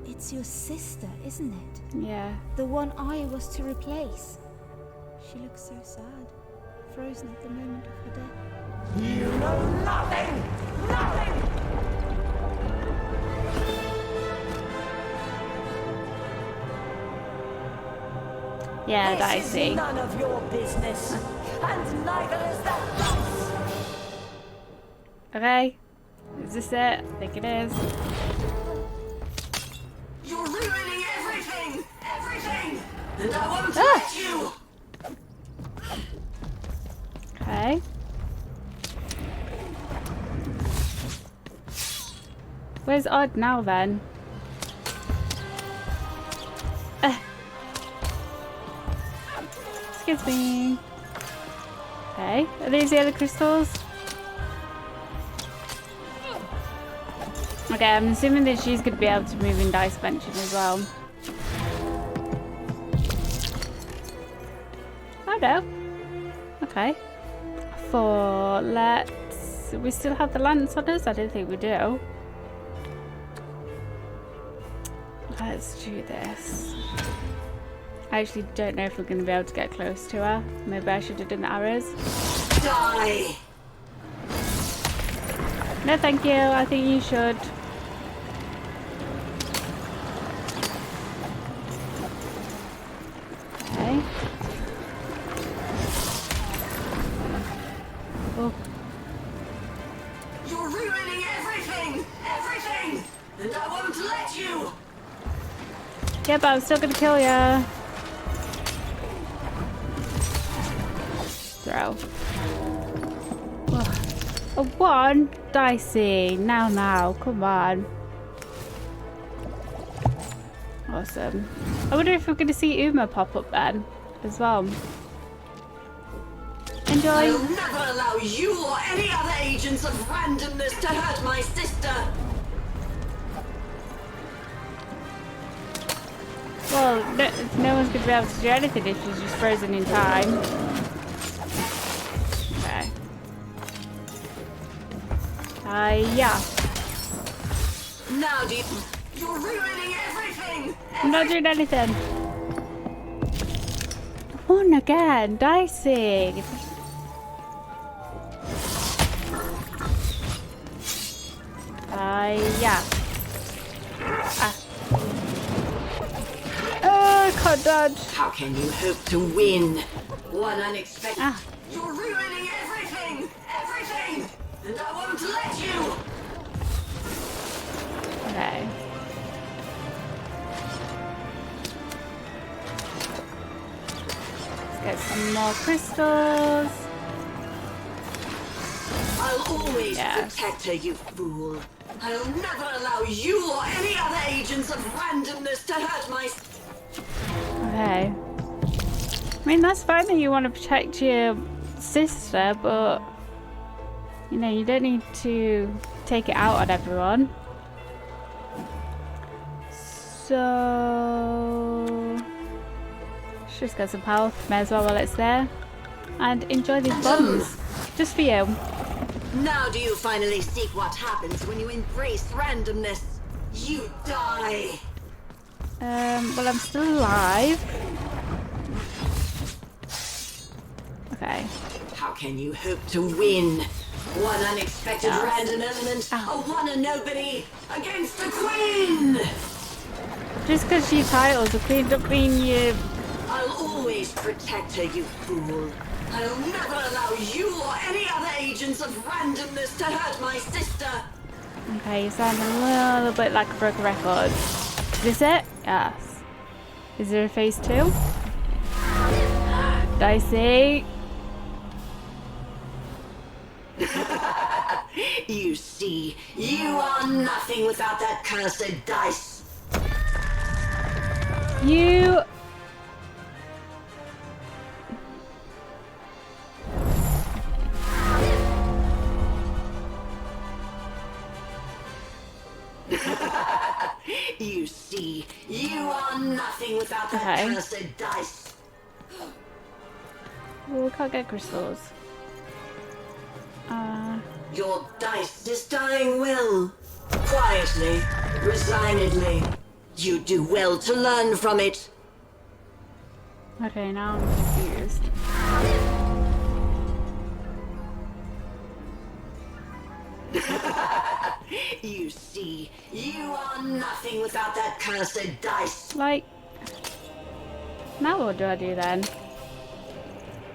It's your sister, isn't it? Yeah. The one I was to replace. She looks so sad. Frozen at the moment of her death. You know nothing! Nothing! Yeah, This Dicey. is none of your business, and neither is that dice. Okay. Is this it? I think it is. You're ruining everything! Everything! And I won't let you! Okay. Where's Odd now then? Excuse me. Okay. Are these the other crystals? Okay, I'm assuming that she's going to be able to move in dice benching as well. Oh no. Okay. We still have the lance on us? I don't think we do. Let's do this. I actually don't know if we're going to be able to get close to her. Maybe I should have done the arrows. Die! No, thank you. I think you should. Okay. Oh. You're ruining everything! Everything! And I won't let you! Yeah, but I'm still going to kill ya. Throw. A 1? Dicey. Now. Come on. Awesome. I wonder if we're going to see Uma pop up then as well. Enjoy. I'll never allow you or any other agents of randomness to hurt my sister! Well, no one's going to be able to do anything if she's just frozen in time. Okay. Yeah. Now, you're ruining everything! I'm not doing anything. 1 again, Dicey. Yeah. Oh, I can't dodge. How can you hope to win? One unexpected... You're ruining everything! Everything! And I won't let you! Okay. Let's get some more crystals. I'll always protect her, you fool. I'll never allow you or any other agents of randomness to hurt my... Okay. I mean, that's fine that you want to protect your sister, but you know, you don't need to take it out on everyone. So let's just get some health. May as well while it's there. And enjoy these bombs. Just for you. Now do you finally see what happens when you embrace randomness? You die. Well, I'm still alive. Okay. How can you hope to win? One unexpected random element, a one and nobody against the Queen! Just because your title's a Queen don't mean you... I'll always protect her, you fool. I'll never allow you or any other agents of randomness to hurt my sister. Okay, you sound a little bit like a broken record. Is this it? Yes. Is there a phase 2? Dicey. You see, you are nothing without that cursed dice. You... You see, you are nothing without that cursed dice. Well, we can't get crystals. Your dice is dying well. Quietly, resignedly. You do well to learn from it. Okay, now I'm confused. You see, you are nothing without that cursed dice. Like, now what do I do then?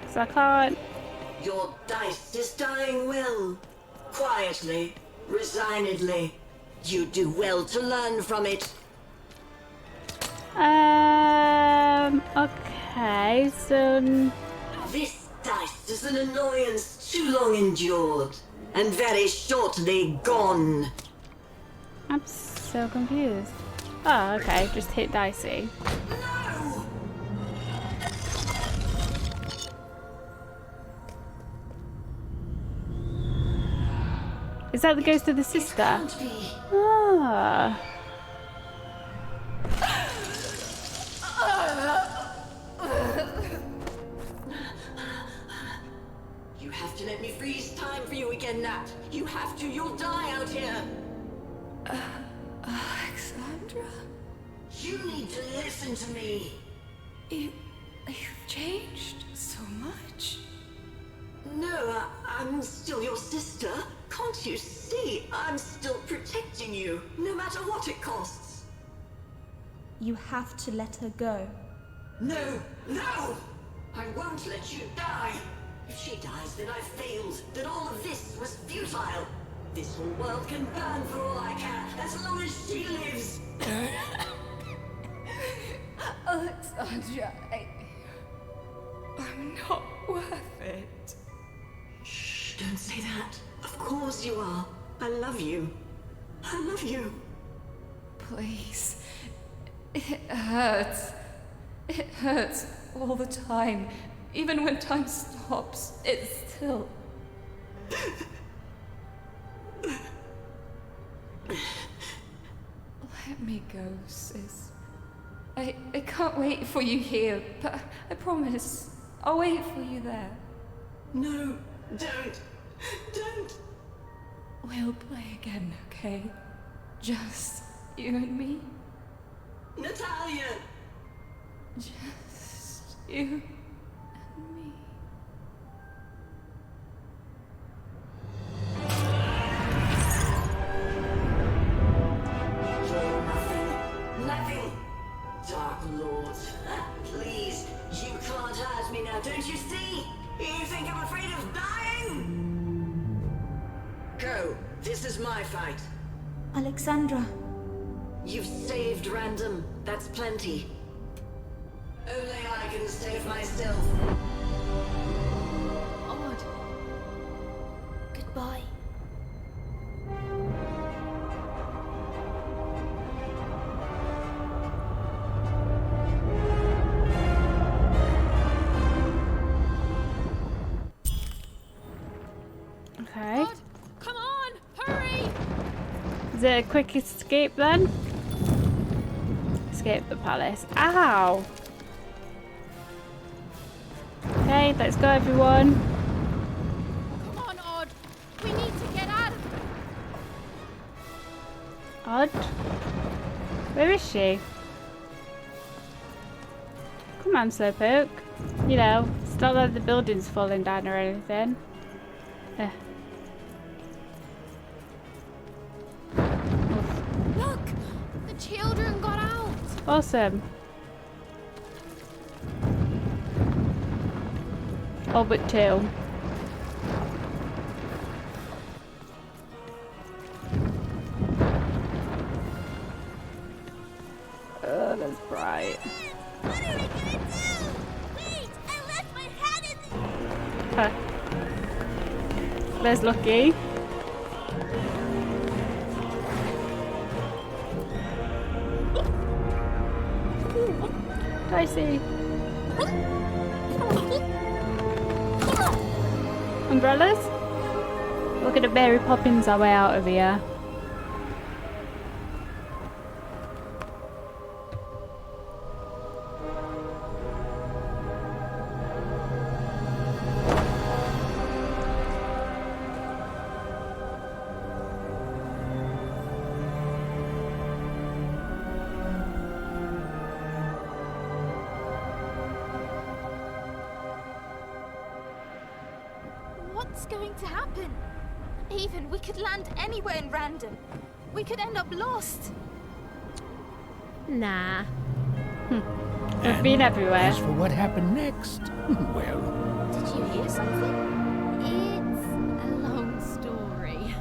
Because I can't... Your dice is dying well. Quietly, resignedly. You do well to learn from it. Okay, so... This dice is an annoyance too long endured, and very shortly gone. I'm so confused. Oh, okay, just hit Dicey. Is that the ghost of the sister? Ah. You have to let me freeze time for you again, Nat. You have to, you'll die out here. Alexandra? You need to listen to me. You've changed so much. No, I'm still your sister. Can't you see? I'm still protecting you, no matter what it costs. You have to let her go. No, no! I won't let you die. If she dies, then I failed. Then all of this was futile. This whole world can burn for all I care, as long as she lives. Alexandra, I'm not worth it. Shh, don't say that. Of course you are. I love you. I love you. Please. It hurts. It hurts all the time. Even when time stops, it still... Let me go, sis. I can't wait for you here, but I promise I'll wait for you there. No, don't. Don't. We'll play again, okay? Just you and me. Natalia! Just you and me. You're nothing. Dark Lord. Please, you can't hurt me now, don't you see? You think I'm afraid of dying? Go. This is my fight. Alexandra. You've saved Random. That's plenty. Only I can save myself. Odd. Goodbye. Okay. Odd, come on, hurry! Is it a quick escape then? Escape the palace. Ow! Okay, let's go everyone. Come on, Odd. We need to get out of here. Odd? Where is she? Come on, Slowpoke. You know, it's not like the building's falling down or anything. Look! The children got out! Awesome. All but two. Oh, that's bright. What are we gonna do? Wait, I left my hat in the... Huh. There's Lucky. Dicey. Umbrellas? We're gonna Mary Poppins our way out of here. What's going to happen? Even we could land anywhere in Random. We could end up lost. Nah. We've been everywhere. As for what happened next, well... Did you hear something? It's a long story.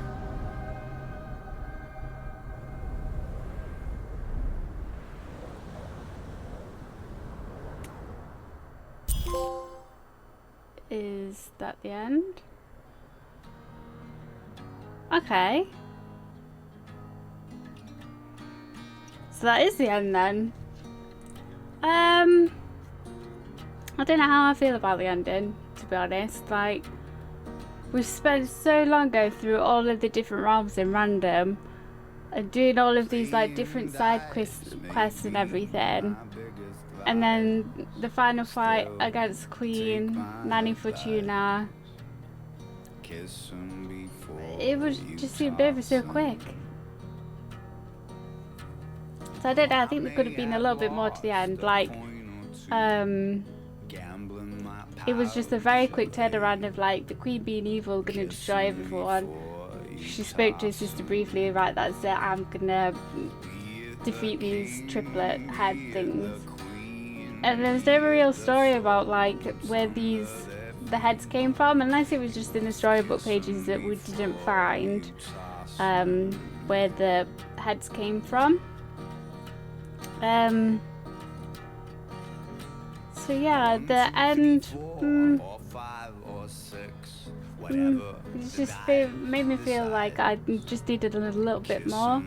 Is that the end? Okay. So that is the end then. I don't know how I feel about the ending, to be honest. Like, we've spent so long going through all of the different realms in Random and doing all of these like different side quests and everything. And then the final fight against Queen, Nanny Fortuna. It was just seemed over so quick. So I don't know, I think there could have been a little bit more to the end. Like, it was just a very quick turnaround of like the Queen being evil, gonna destroy everyone. She spoke to her sister briefly, right, that's it, I'm gonna defeat these triplet head things. And there's no real story about like where the heads came from, unless it was just in the storybook pages that we didn't find where the heads came from. So yeah, the end it just made me feel like I just needed a little bit more.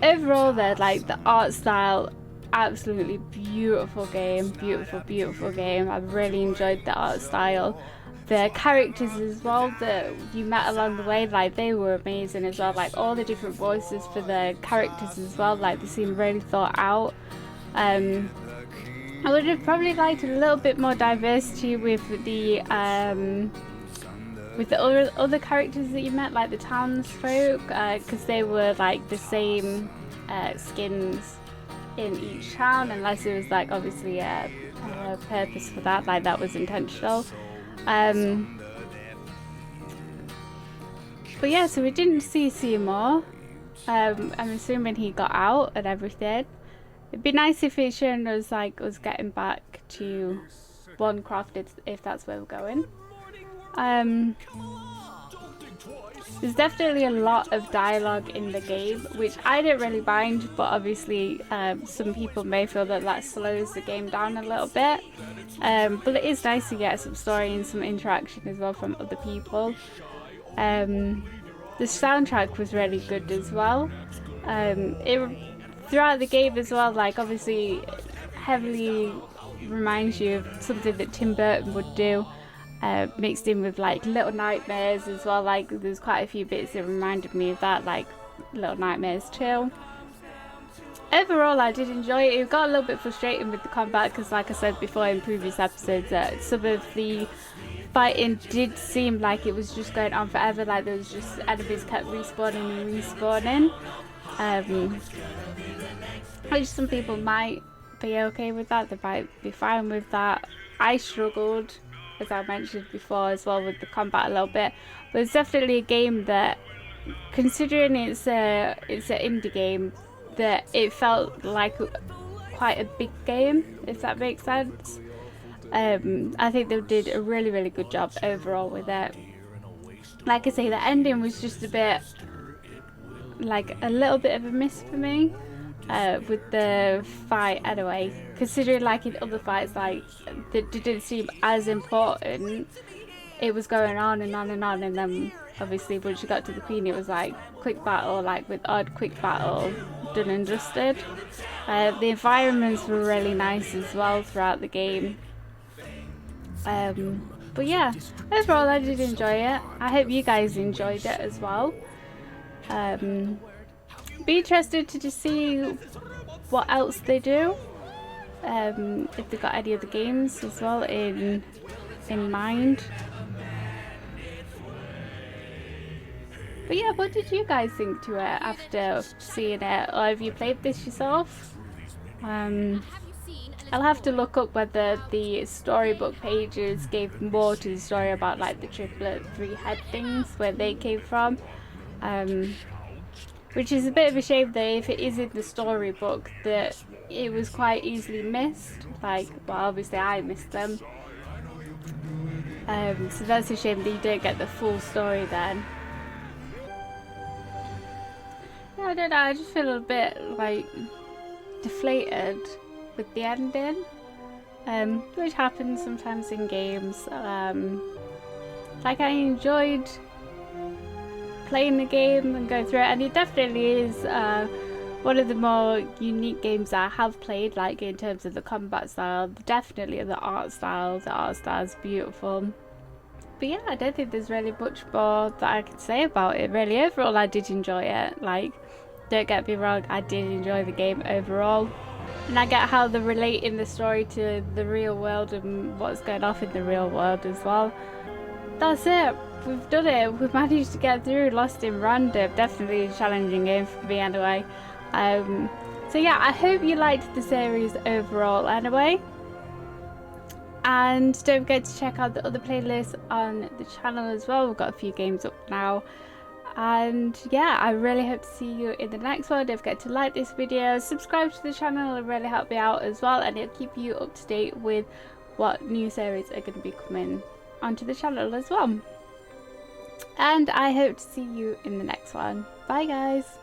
Overall though, like the art style, absolutely beautiful game, beautiful game. I really enjoyed the art style. The characters as well that you met along the way, like they were amazing as well. Like all the different voices for the characters as well, like they seemed really thought out. I would have probably liked a little bit more diversity with the other characters that you met, like the townsfolk, because they were like the same skins in each town, unless it was like obviously a purpose for that, like that was intentional. But yeah, so we didn't see Seymour. I'm assuming he got out and everything. It'd be nice if it shown us like us getting back to Wandscroft if that's where we're going. There's definitely a lot of dialogue in the game, which I don't really mind, but obviously some people may feel that slows the game down a little bit. But it is nice to get some story and some interaction as well from other people. The soundtrack was really good as well. Throughout the game as well, like obviously heavily reminds you of something that Tim Burton would do. mixed in with like Little Nightmares as well. Like there's quite a few bits that reminded me of that, like Little Nightmares 2. Overall, I did enjoy it. It got a little bit frustrating with the combat because, like I said before in previous episodes, some of the fighting did seem like it was just going on forever. Like there was just enemies kept respawning and respawning, which some people might be okay with that. They might be fine with that. I struggled, as I mentioned before, as well with the combat a little bit. But it's definitely a game that, considering it's an indie game, that it felt like quite a big game, if that makes sense. I think they did a really, really good job overall with it. Like I say, the ending was just a bit, like a little bit of a miss for me with the fight anyway. Considering like in other fights, like that didn't seem as important. It was going on and on and on, and then obviously once you got to the Queen, it was like quick battle, like with odd quick battle, done and dusted. The environments were really nice as well throughout the game. But yeah, overall I did enjoy it. I hope you guys enjoyed it as well. Be interested to just see what else they do. If they've got any other games as well in mind. But yeah, what did you guys think to it after seeing it? Or have you played this yourself? I'll have to look up whether the storybook pages gave more to the story about like the triplet 3-head things, where they came from. Which is a bit of a shame though, if it is in the storybook, that it was quite easily missed. Like, well, obviously I missed them. So that's a shame that you don't get the full story then. Yeah, I don't know, I just feel a bit like deflated with the ending, which happens sometimes in games. Like I enjoyed playing the game and going through it, and it definitely is one of the more unique games I have played, like in terms of the combat style, definitely the art style. The art style is beautiful. But yeah, I don't think there's really much more that I can say about it really. Overall, I did enjoy it. Like, don't get me wrong, I did enjoy the game overall. And I get how they're relating the story to the real world and what's going on in the real world as well. That's it. We've done it. We've managed to get through Lost in Random. Definitely a challenging game for me anyway. So yeah, I hope you liked the series overall anyway. And don't forget to check out the other playlists on the channel as well. We've got a few games up now. And yeah, I really hope to see you in the next one. Don't forget to like this video, subscribe to the channel, it'll really help me out as well, and it'll keep you up to date with what new series are going to be coming onto the channel as well. And I hope to see you in the next one. Bye guys.